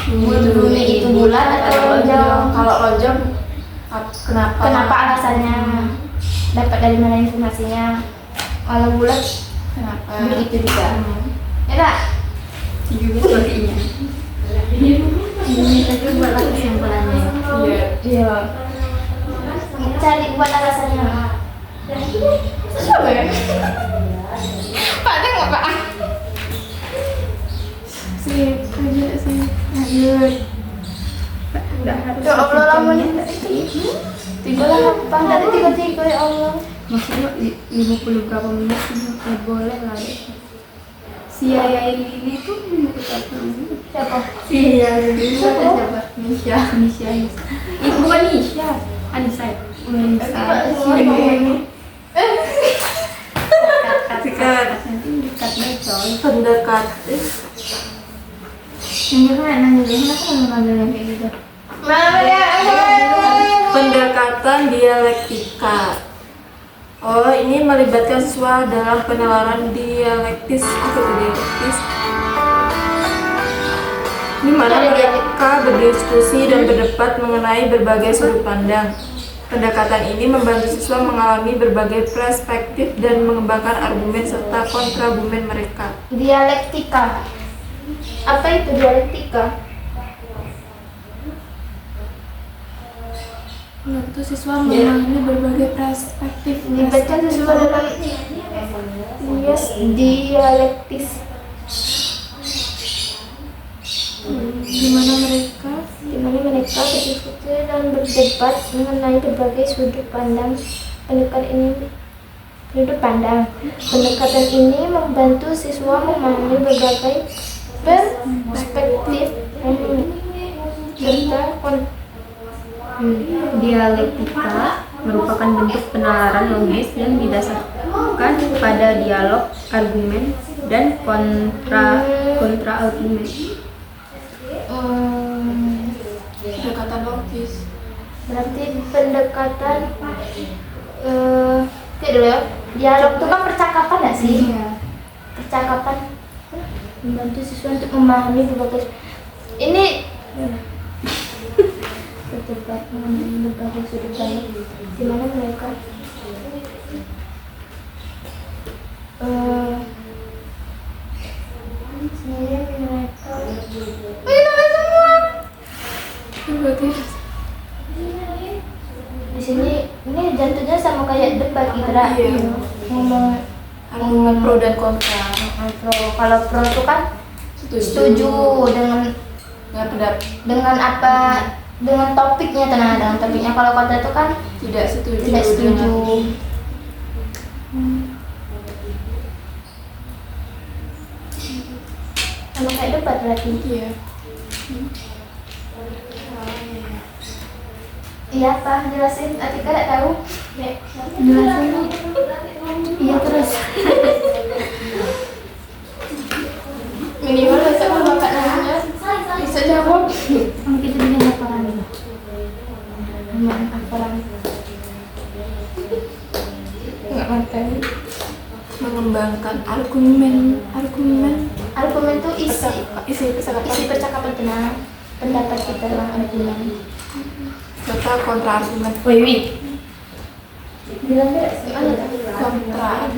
[SPEAKER 1] bumi itu bulat atau lonjong.
[SPEAKER 2] Kalau lonjong, kenapa?
[SPEAKER 1] Kenapa alasannya? Dapat dari mana informasinya? Kalau bulat
[SPEAKER 2] Kenapa?
[SPEAKER 1] begitu juga. Ya tak?
[SPEAKER 3] Juga sebaliknya. Ini tadi buatlah kesimpulannya.
[SPEAKER 2] Iya.
[SPEAKER 1] Iya. Cari buat alasannya. Siapa ya? Pak tengok Pak.
[SPEAKER 2] Sip, aja sih. Lanjut.
[SPEAKER 3] Udah harus.
[SPEAKER 1] Ya Allah lamanya. Tiga apa? Dari tiga ya Allah.
[SPEAKER 3] Maksudnya 50 berapa menit sih? Ya boleh lah. Si Yaya Lili tuh 50 menit.
[SPEAKER 1] Siapa?
[SPEAKER 3] Si Yaya Lili itu ada siapa? Nisha. Itu bukan Nisha. Anissa.
[SPEAKER 2] Sikat.
[SPEAKER 3] Nanti dekatnya coy.
[SPEAKER 2] Pendekat.
[SPEAKER 3] Yang kan nanya dia kenapa kamu manggilnya kayak gitu?
[SPEAKER 1] Mana dia?
[SPEAKER 2] Pendekatan dialektika. Oh, ini melibatkan siswa dalam penalaran dialektis atau dialektis, di mana mereka berdiskusi dan berdebat mengenai berbagai sudut pandang. Pendekatan ini membantu siswa mengalami berbagai perspektif dan mengembangkan argumen serta kontraargumen mereka.
[SPEAKER 1] Dialektika. Apa itu dialektika?
[SPEAKER 2] Membantu siswa memahami berbagai perspektif.
[SPEAKER 1] Dibaca sesuai dalam dialektis.
[SPEAKER 2] Di mana mereka
[SPEAKER 1] Di mana mereka berdiskusi dan berdebat mengenai berbagai sudut pandang. Pendekatan ini membantu siswa memahami berbagai perspektif serta
[SPEAKER 3] Dialektika merupakan bentuk penalaran logis yang didasarkan pada dialog, argumen, dan kontra argumen.
[SPEAKER 2] Filosofis.
[SPEAKER 1] Berarti pendekatan kayak dulu ya. Dialog itu kan percakapan nggak sih?
[SPEAKER 3] Iya.
[SPEAKER 1] Percakapan membantu siswa untuk memahami berbagai ini berdebat mengenai berbagai sudut pandang di mana mereka sebenarnya mereka
[SPEAKER 2] Berarti
[SPEAKER 1] di sini ini jantungnya sama kayak debat gitu lah.
[SPEAKER 2] Iya.
[SPEAKER 1] Ngomong
[SPEAKER 2] argumen pro dan kontra.
[SPEAKER 1] pro. Kalau pro itu kan setuju dengan apa dengan topiknya, dengan topiknya. Kalau kontra itu kan
[SPEAKER 2] Tidak setuju.
[SPEAKER 1] tidak setuju. Sama kayak debat berarti.
[SPEAKER 2] Iya.
[SPEAKER 1] Iya apa? Jelasin. Atika tidak tahu.
[SPEAKER 3] Jelasin. Iya terus.
[SPEAKER 1] Minimal besok kalau bapak nanya bisa jawab.
[SPEAKER 3] Kita bikin laporan dulu.
[SPEAKER 1] Apa lagi? Nggak makan.
[SPEAKER 2] Mengembangkan argumen
[SPEAKER 1] Argumen itu
[SPEAKER 2] isi
[SPEAKER 1] percakapan tenang. Pendapat kita dalam argumen.
[SPEAKER 2] serta kontra argumen.
[SPEAKER 1] Bilang nggak sih?
[SPEAKER 2] Kontra.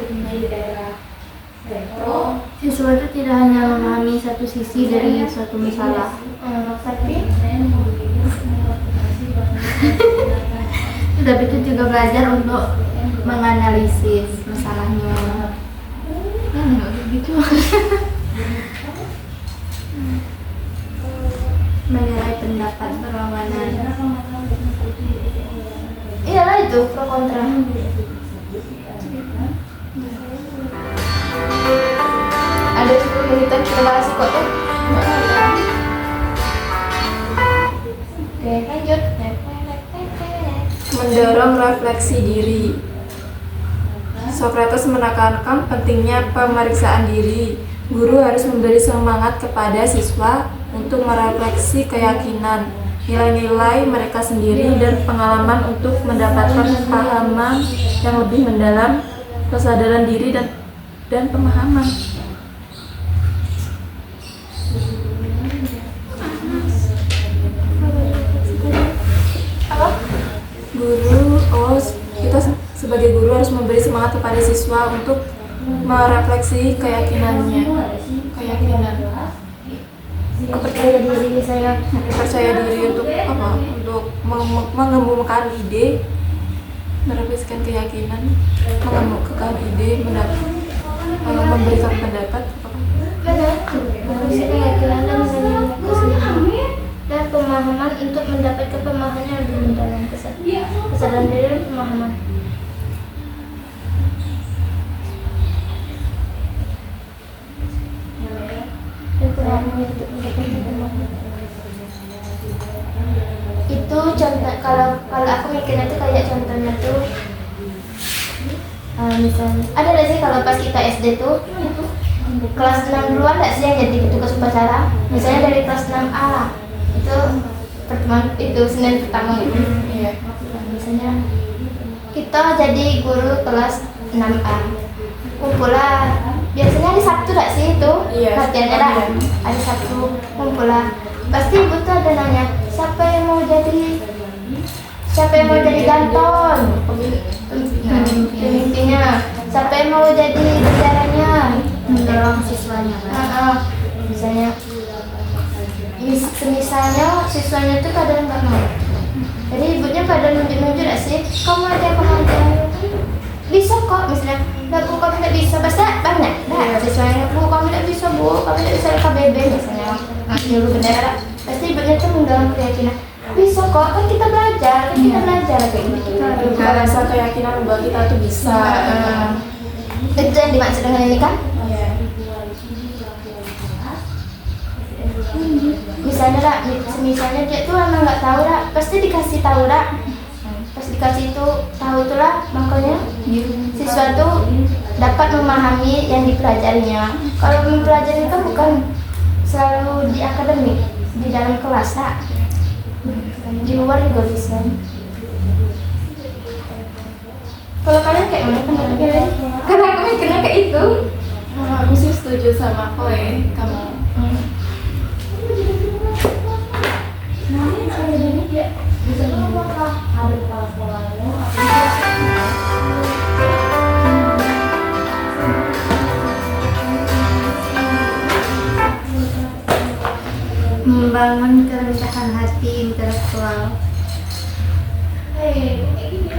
[SPEAKER 3] Siswa itu tidak hanya memahami satu sisi dari suatu masalah, tapi itu juga belajar untuk menganalisis masalahnya. Ya nggak begitu. Menilai pendapat berlawanan.
[SPEAKER 1] Iyalah itu pro kontra. Ada 10 menitan kita bahas kok tuh. Oke, lanjut.
[SPEAKER 2] Mendorong refleksi diri. Sokrates menekankan pentingnya pemeriksaan diri. Guru harus memberi semangat kepada siswa untuk merefleksi keyakinan, nilai-nilai mereka sendiri dan pengalaman untuk mendapatkan pemahaman yang lebih mendalam, kesadaran diri dan pemahaman.
[SPEAKER 1] Apa?
[SPEAKER 2] Kita sebagai guru harus memberi semangat kepada siswa untuk merefleksi keyakinan
[SPEAKER 1] Percaya diri saya.
[SPEAKER 2] percaya diri untuk apa? Untuk mengemukakan ide, merefleksikan keyakinan, mengemukakan ide, memberikan pendapat.
[SPEAKER 1] Benar. Manusia keyakinan dan kesadaran dan pemahaman untuk mendapatkan pemahaman yang lebih mendalam, kesadaran diri dan pemahaman. Dan pemahaman untuk mendapatkan pemahaman. Itu contoh kalau aku mikirnya tuh kayak contohnya tuh misalnya ada nggak sih kalau pas kita SD tuh kelas 6 duluan nggak sih yang jadi petugas upacara, misalnya dari kelas 6A itu pertemuan itu Senin pertama gitu.
[SPEAKER 2] Iya.
[SPEAKER 1] Misalnya kita jadi guru kelas 6A kumpul lah, biasanya hari Sabtu nggak sih itu
[SPEAKER 2] Iya,
[SPEAKER 1] latihannya lah, hari Sabtu kumpul lah, pasti ibu tuh ada nanya siapa yang mau jadi Danton, pemimpinnya, siapa yang mau jadi benderanya,
[SPEAKER 3] Mendorong siswanya kan.
[SPEAKER 1] misalnya misalnya siswanya tuh kadang nggak mau, jadi ibunya pada nunjuk-nunjuk gak sih, kamu aja bisa kok, misalnya nggak bu kamu tidak bisa, pasti banyak dah siswanya, bu kamu tidak bisa, bu kamu tidak bisa KBB misalnya, nyuruh bendera, pasti ibunya tuh mendorong keyakinan, bisa kok, kan kita belajar kayak gitu.
[SPEAKER 2] Rasa keyakinan bahwa kita tuh bisa.
[SPEAKER 1] Itu yang dimaksud dengan ini kan?
[SPEAKER 2] Iya.
[SPEAKER 1] Misalnya dia tuh emang nggak tahu lah, pasti dikasih tahu lah. Pas dikasih itu tahu itulah, makanya siswa tuh dapat memahami yang dipelajarinya. Kalau mempelajari kan bukan selalu di akademik, di dalam kelas lah. Di luar juga bisa. Kalau kalian kayak mana pendapat kalian? Karena aku mikirnya kayak itu.
[SPEAKER 2] Aku sih setuju sama Chloe, kamu.
[SPEAKER 3] Membangun kerendahan hati intelektual.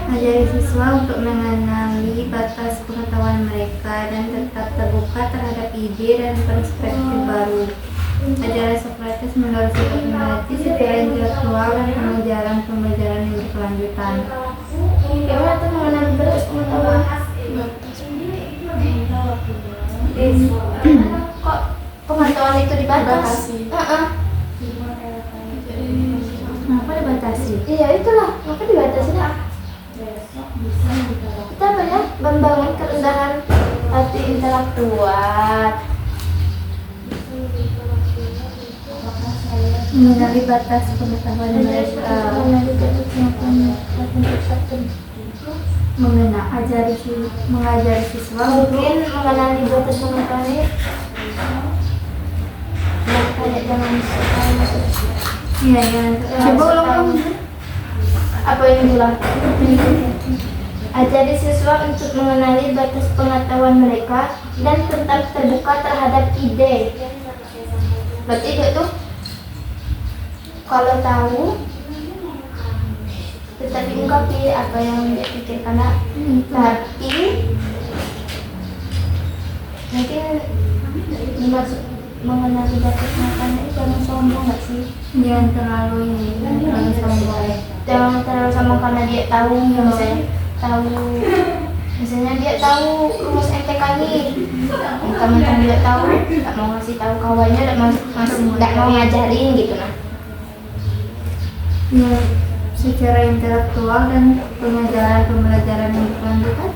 [SPEAKER 3] Ajari siswa untuk mengenali batas pengetahuan mereka dan tetap terbuka terhadap ide dan perspektif baru. Ajaran Socrates mendorong sikap meneliti secara intelektual dan pembelajaran yang berkelanjutan.
[SPEAKER 1] Gimana tuh mengenali batas pengetahuan? Kok pengetahuan itu dibatasi?
[SPEAKER 3] Kenapa dibatasi?
[SPEAKER 1] Iya itulah, maka dibatasi lah. Kita apa ya? Membangun kerendahan hati intelektual.
[SPEAKER 3] Mengenali batas pengetahuan mereka. Mengajari siswa
[SPEAKER 1] Mungkin mengenali batas pengetahuan. Kayak jangan
[SPEAKER 3] Iya, ya. Coba ulang.
[SPEAKER 1] apa yang bilang? Ajari siswa untuk mengenali batas pengetahuan mereka dan tetap terbuka terhadap ide. Berarti dia tuh kalau tahu tetap diungkapi apa yang dia pikirkan, tapi mungkin dimaksud mengenali batas pengetahuan itu jangan sombong nggak sih?
[SPEAKER 3] Jangan terlalu sombong.
[SPEAKER 1] Jangan terlalu sombong karena dia tahu misalnya dia tahu rumus MTK nih, teman-teman dia tahu, nggak mau ngasih tahu kawannya, nggak mau ngajarin gitu nah.
[SPEAKER 3] Ya, secara intelektual dan pembelajaran yang berkelanjutan.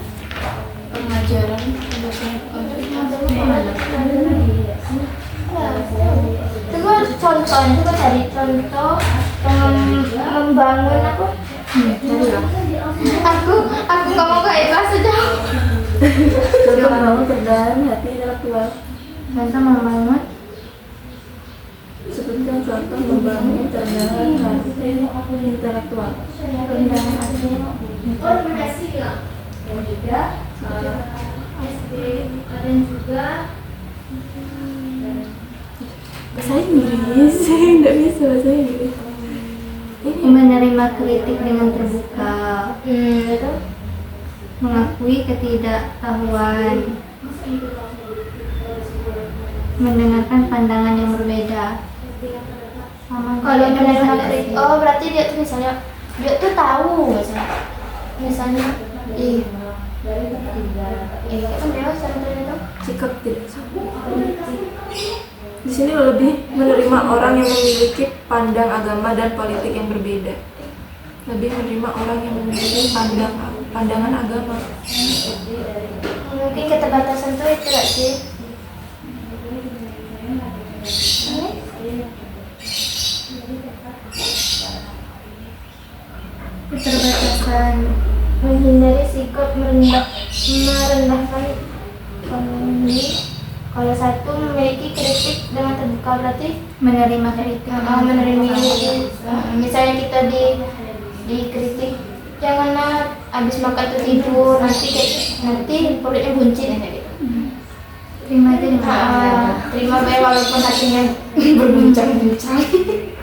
[SPEAKER 1] Coba contoh, coba cari contoh membangun apa? Aku nggak mau kayak bahasa jauh.
[SPEAKER 2] Membangun kerendahan hati intelektual.
[SPEAKER 3] Contoh membangun
[SPEAKER 2] Sebutkan contoh membangun kerendahan hati intelektual.
[SPEAKER 1] Kerendahan hati. Dan juga SD dan juga
[SPEAKER 2] Bahasa Inggris, nggak bisa bahasa Inggris.
[SPEAKER 3] menerima kritik dengan terbuka,
[SPEAKER 1] itu
[SPEAKER 3] mengakui ketidaktahuan, mendengarkan pandangan yang berbeda.
[SPEAKER 1] kalau menerima kritik, oh berarti dia tuh misalnya dia tuh tahu misalnya kan dewasa itu
[SPEAKER 2] Sikap tidak sama. Di sini lebih menerima orang yang memiliki pandang agama dan politik yang berbeda. Lebih menerima orang yang memiliki pandangan agama.
[SPEAKER 1] mungkin keterbatasan tuh itu gak sih?
[SPEAKER 3] Keterbatasan
[SPEAKER 1] Menghindari sikap merendahkan kalau satu memiliki kritik dengan terbuka berarti
[SPEAKER 3] menerima kritik.
[SPEAKER 1] menerima misalnya kita dikritik janganlah habis makan tuh tidur nanti perutnya buncit kayak gitu.
[SPEAKER 3] Terima aja dengan
[SPEAKER 1] Terima baik walaupun hatinya berbincang-bincang.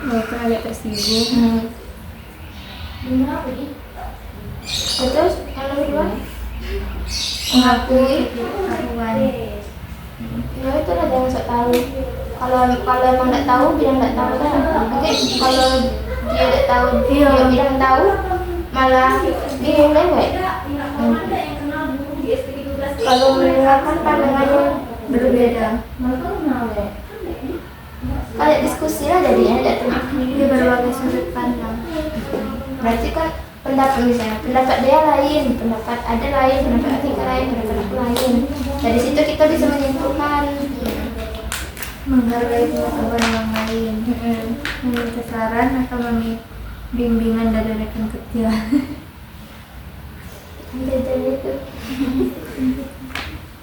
[SPEAKER 3] walaupun agak tersinggung.
[SPEAKER 1] Terus yang nomor 2
[SPEAKER 3] Mengakui ketidaktahuan.
[SPEAKER 1] ya itu lah jangan sok tahu. Kalau emang nggak tahu bilang nggak tahu kan. Mungkin kalau dia nggak tahu dia bilang tahu malah dia lewat. Kalau mendengarkan pandangannya
[SPEAKER 3] Berbeda.
[SPEAKER 1] kayak diskusi lah jadinya ada teman.
[SPEAKER 3] Dia berbagai sudut pandang.
[SPEAKER 1] Berarti kan pendapat dia lain, pendapat ada lain, pendapat Atika lain, pendapat aku lain. Dari situ kita bisa menyimpulkan.
[SPEAKER 3] Menghargai pengetahuan orang lain. Meminta saran atau bimbingan dari rekan kecil.
[SPEAKER 1] Jajan itu.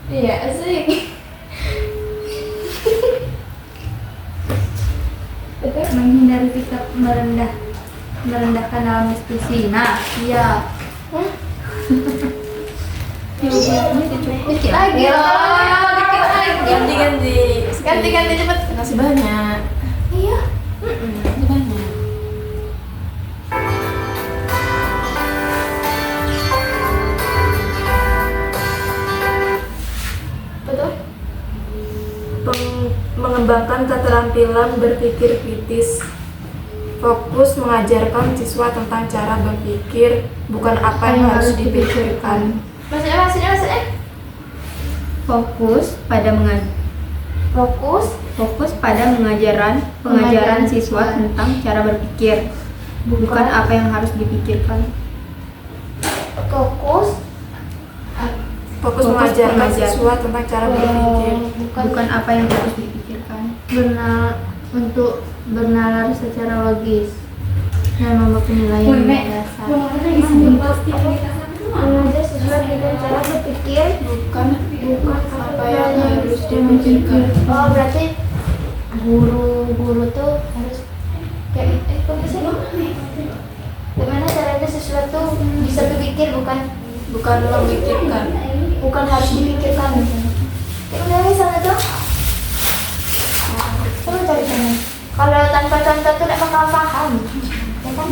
[SPEAKER 2] Iya, asik.
[SPEAKER 3] Menghindari sikap merendahkan dalam diskusi. Nah, iya.
[SPEAKER 1] Dikit lagi
[SPEAKER 2] Ya,
[SPEAKER 1] loh.
[SPEAKER 2] dikit lagi. Ganti cepet. Masih banyak.
[SPEAKER 1] Iya.
[SPEAKER 2] Masih banyak.
[SPEAKER 1] Betul.
[SPEAKER 2] Mengembangkan keterampilan berpikir kritis. Fokus mengajarkan siswa tentang cara berpikir, bukan apa yang harus dipikirkan.
[SPEAKER 1] Maksudnya.
[SPEAKER 3] Fokus pada pengajaran
[SPEAKER 1] Pengajaran
[SPEAKER 3] siswa
[SPEAKER 1] siswa.
[SPEAKER 3] tentang cara berpikir, bukan apa yang harus dipikirkan.
[SPEAKER 1] Fokus
[SPEAKER 2] Fokus mengajarkan siswa tentang cara berpikir.
[SPEAKER 3] Bukan apa yang harus dipikirkan.
[SPEAKER 1] Untuk bernalar secara logis dan membuat penilaian dasar. Mengajar siswa dengan cara berpikir
[SPEAKER 2] Bukan apa yang harus dipikirkan.
[SPEAKER 1] Oh, berarti guru tuh harus kayak gimana caranya siswa tuh bisa berpikir,
[SPEAKER 2] Bukan memikirkan.
[SPEAKER 1] bukan harus dipikirkan. Kayak udah misalnya tuh, coba cari sana. Kalau tanpa contoh tuh tidak bakal paham, ya kan?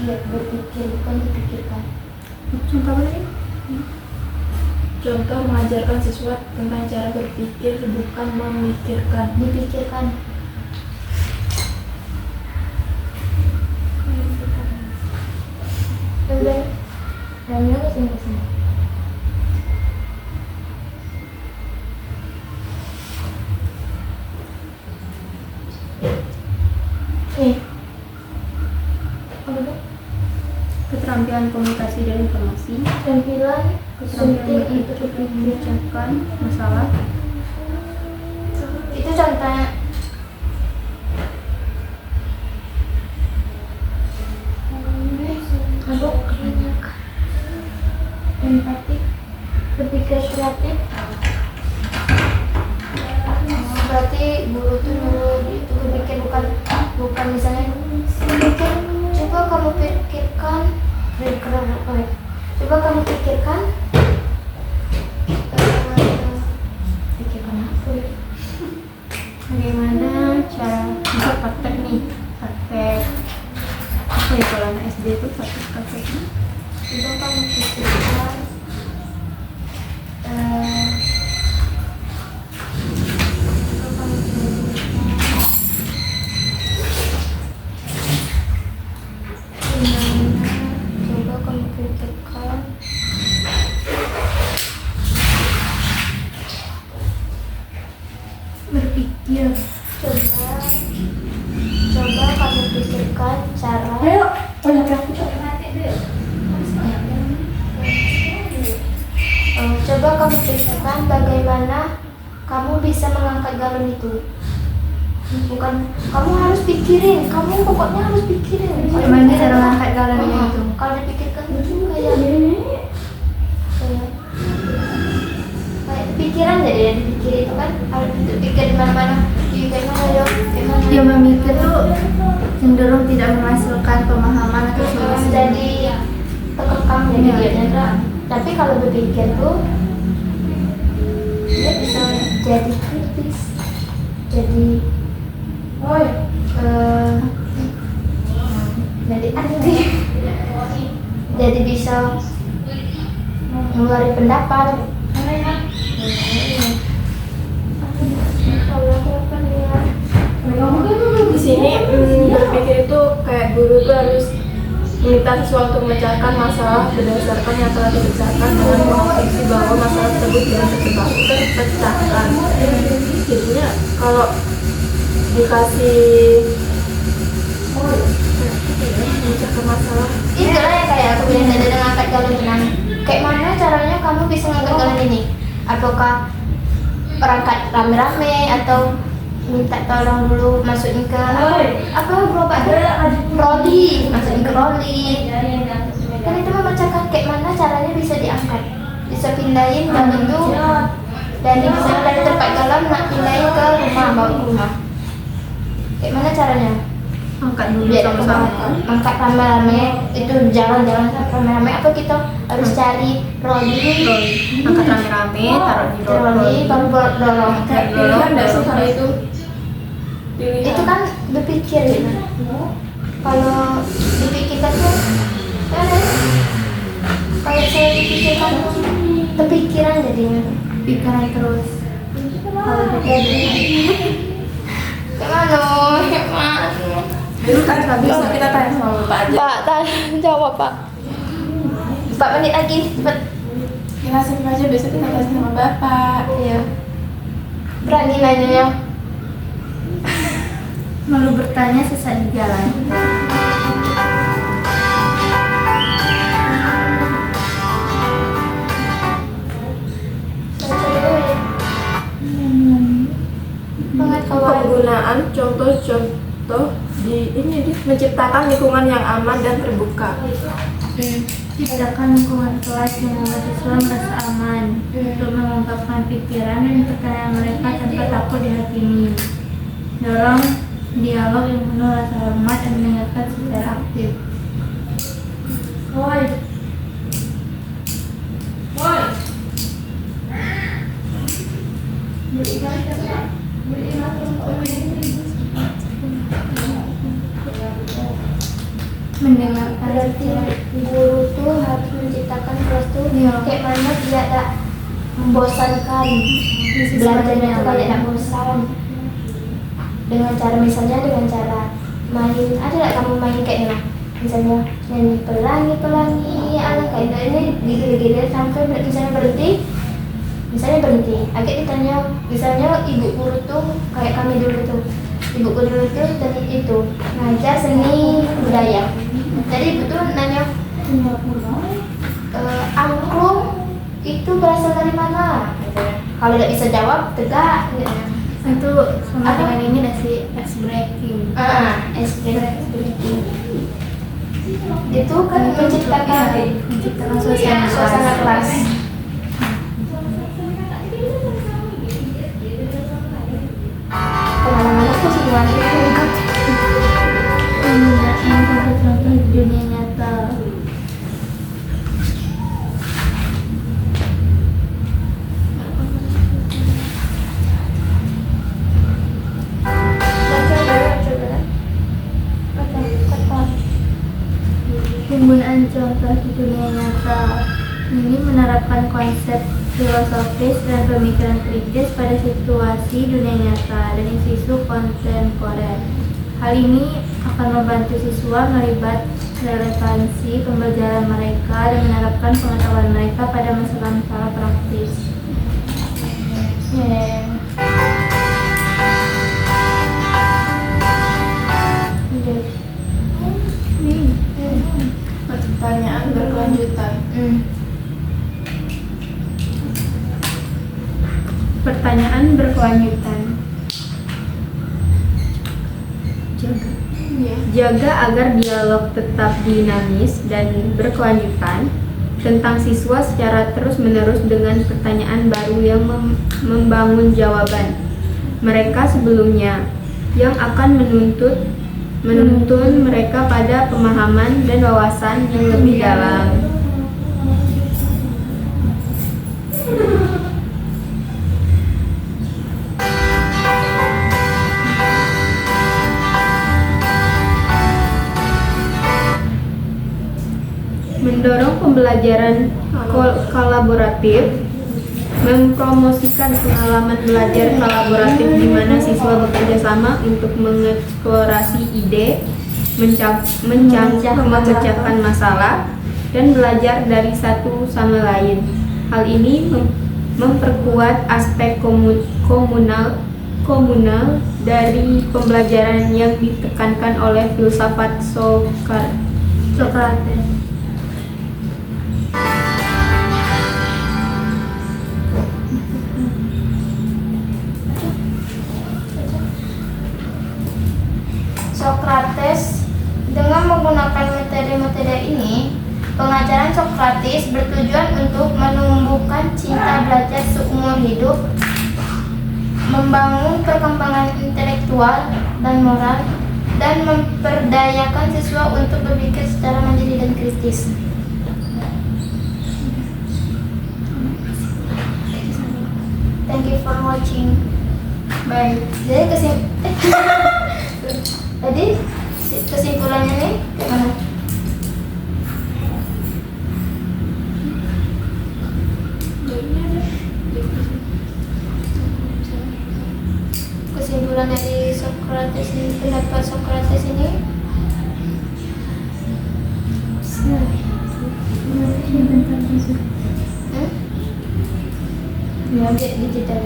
[SPEAKER 1] Berpikir bukan dipikirkan.
[SPEAKER 3] Contoh apa lagi?
[SPEAKER 2] Contoh mengajarkan siswa tentang cara berpikir, bukan memikirkan.
[SPEAKER 1] Dipikirkan. Udah, dan ini sini. Nih, apa tuh?
[SPEAKER 3] Keterampilan komunikasi dan informasi,
[SPEAKER 1] Tampilan
[SPEAKER 3] keterampilan
[SPEAKER 1] sunting untuk
[SPEAKER 3] untuk
[SPEAKER 1] berpikir.
[SPEAKER 3] memecahkan masalah,
[SPEAKER 1] Itu contohnya. Aduh, kebanyakan. Empati, berpikir kreatif. Berarti guru tuh nyuruh itu berpikir, bukan misalnya berpikir, coba kamu pikirkan, coba kamu pikirkan, pikirkan apa ya?
[SPEAKER 3] bagaimana cara bisa praktek nih, praktek apa ya kalau anak SD itu prakteknya?
[SPEAKER 1] Coba kamu pikirkan, coba kamu pikirkan,
[SPEAKER 3] Berpikir.
[SPEAKER 1] coba kamu pikirkan cara. Coba kamu pikirkan bagaimana kamu bisa mengangkat galon itu. Bukan kamu harus pikirin, kamu pokoknya harus pikirin.
[SPEAKER 3] Gimana cara mengangkat galonnya itu?
[SPEAKER 1] Kalau dipikirkan itu kayak pikiran jadi ya, dipikir itu kan harus dipikir di mana-mana. Gimana ya? Gimana?
[SPEAKER 3] Dia memikir tuh cenderung tidak menghasilkan pemahaman atau solusi.
[SPEAKER 1] Jadi terkekang jadi
[SPEAKER 3] Iya.
[SPEAKER 1] dia. Tapi kalau berpikir tuh dia bisa jadi kritis, jadi jadi anti, jadi bisa mengeluarkan pendapat.
[SPEAKER 2] Di sini berpikir itu kayak guru tuh harus meminta siswa untuk memecahkan masalah berdasarkan yang telah dipecahkan dengan mengadopsi bahwa masalah tersebut tidak terpecahkan. Jadinya kalau dikasih memecahkan masalah,
[SPEAKER 1] Itulah yang kayak aku bilang tadi dengan angkat galon tenang. Kayak mana caranya kamu bisa ngangkat galon ini? Apakah berangkat rame-rame atau minta tolong dulu masukin ke apa gerobak roli, masukin ke roli. Kan itu memecahkan kayak mana caranya bisa diangkat, bisa pindahin dan itu dari misalnya dari tempat dalam nak pindahin ke rumah, bawa ke rumah. Kayak mana caranya?
[SPEAKER 3] Angkat dulu
[SPEAKER 1] Biar
[SPEAKER 3] sama-sama.
[SPEAKER 1] angkat rame-rame, itu jangan rame-rame, apa kita harus cari roli,
[SPEAKER 3] Angkat rame-rame, taruh di
[SPEAKER 1] roli baru dorong.
[SPEAKER 2] Kayak pilihan nggak sih kalau itu? Pilihan.
[SPEAKER 1] Itu kan berpikir gitu. Kalau dipikirkan tuh kalau saya dipikirkan tuh kepikiran jadinya.
[SPEAKER 3] pikiran terus.
[SPEAKER 1] Kalau jadi gimana?
[SPEAKER 2] Dulu kan habis kita tanya sama Bapak aja.
[SPEAKER 1] Pak, jawab Pak. 4 menit lagi, cepet.
[SPEAKER 2] Kita save aja, besok kita kasih sama Bapak.
[SPEAKER 1] Iya. Berani nanya.
[SPEAKER 3] Malu bertanya sesat di jalan.
[SPEAKER 1] Pengetahuan.
[SPEAKER 2] Penggunaan contoh-contoh di menciptakan lingkungan yang aman dan terbuka.
[SPEAKER 3] Ciptakan lingkungan kelas yang membuat siswa merasa aman untuk mengungkapkan pikiran dan pertanyaan mereka tanpa takut dihakimi. Dorong dialog yang penuh rasa hormat dan mendengarkan secara aktif. Mendengarkan
[SPEAKER 1] Berarti guru tuh harus menciptakan kelas tuh
[SPEAKER 3] Iya.
[SPEAKER 1] kayak mana dia tak membosankan. Belajarnya itu kayak tak bosan. Dengan cara misalnya dengan cara main, ada nggak kamu main kayak gini? Misalnya nyanyi pelangi ala kayak ini digigit-gigit sampai misalnya berhenti. Agak ditanya, misalnya ibu guru tuh kayak kami dulu tuh. Ibu guru tuh tadi itu ngajar seni budaya. Jadi ibu tuh nanya, angklung itu berasal dari mana? Kalau tidak bisa jawab, tegak.
[SPEAKER 3] itu sama dengan ini nasi ice breaking.
[SPEAKER 1] Ekspresi. Itu kan menciptakan suasana kelas. Pengalaman aku semuanya
[SPEAKER 3] Penggunaan contoh-contoh di dunia nyata. Penggunaan contoh di dunia nyata ini menerapkan konsep filosofis dan pemikiran kritis pada situasi dunia nyata dan isu-isu kontemporer. Hal ini akan membantu siswa melibat relevansi pembelajaran mereka dan menerapkan pengetahuan mereka pada masalah-masalah praktis.
[SPEAKER 2] Pertanyaan berkelanjutan.
[SPEAKER 3] Pertanyaan berkelanjutan. Jaga agar dialog tetap dinamis dan berkelanjutan tentang siswa secara terus-menerus dengan pertanyaan baru yang membangun jawaban mereka sebelumnya yang akan menuntun mereka pada pemahaman dan wawasan yang lebih dalam. Mendorong pembelajaran kolaboratif, mempromosikan pengalaman belajar kolaboratif di mana siswa bekerja sama untuk mengeksplorasi ide, memecahkan masalah, dan belajar dari satu sama lain. Hal ini memperkuat aspek komunal dari pembelajaran yang ditekankan oleh filsafat Socrates.
[SPEAKER 1] Socrates dengan menggunakan metode-metode ini, pengajaran Socrates bertujuan untuk menumbuhkan cinta belajar seumur hidup, membangun perkembangan intelektual dan moral, dan memperdayakan siswa untuk berpikir secara mandiri dan kritis. Thank you for watching. Bye. Jadi kesimpulannya nih gimana? Kesimpulan dari Socrates ini, pendapat Socrates ini, ya digital.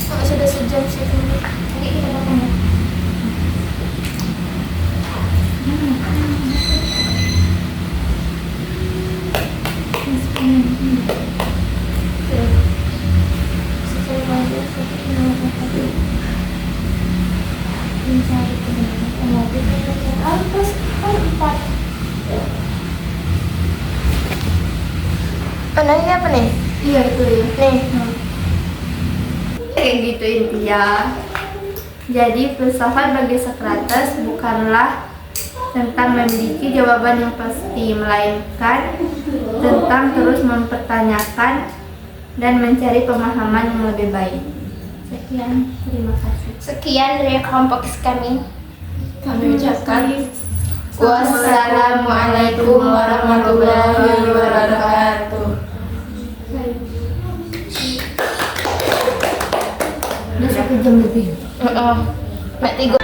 [SPEAKER 1] Oh, sudah sejam sih. Nanti kita makan ya. Nah, ini apa nih?
[SPEAKER 3] Iya itu ya.
[SPEAKER 1] Nih.
[SPEAKER 3] Kayak gitu intinya. Jadi filsafat bagi Socrates bukanlah tentang memiliki jawaban yang pasti, melainkan tentang terus mempertanyakan dan mencari pemahaman yang lebih baik. Sekian, terima kasih.
[SPEAKER 1] Sekian dari kelompok kami.
[SPEAKER 2] Kami ucapkan
[SPEAKER 1] Wassalamualaikum warahmatullahi
[SPEAKER 2] wabarakatuh.
[SPEAKER 3] Udah 1 jam lebih.
[SPEAKER 1] Mbak Tigo.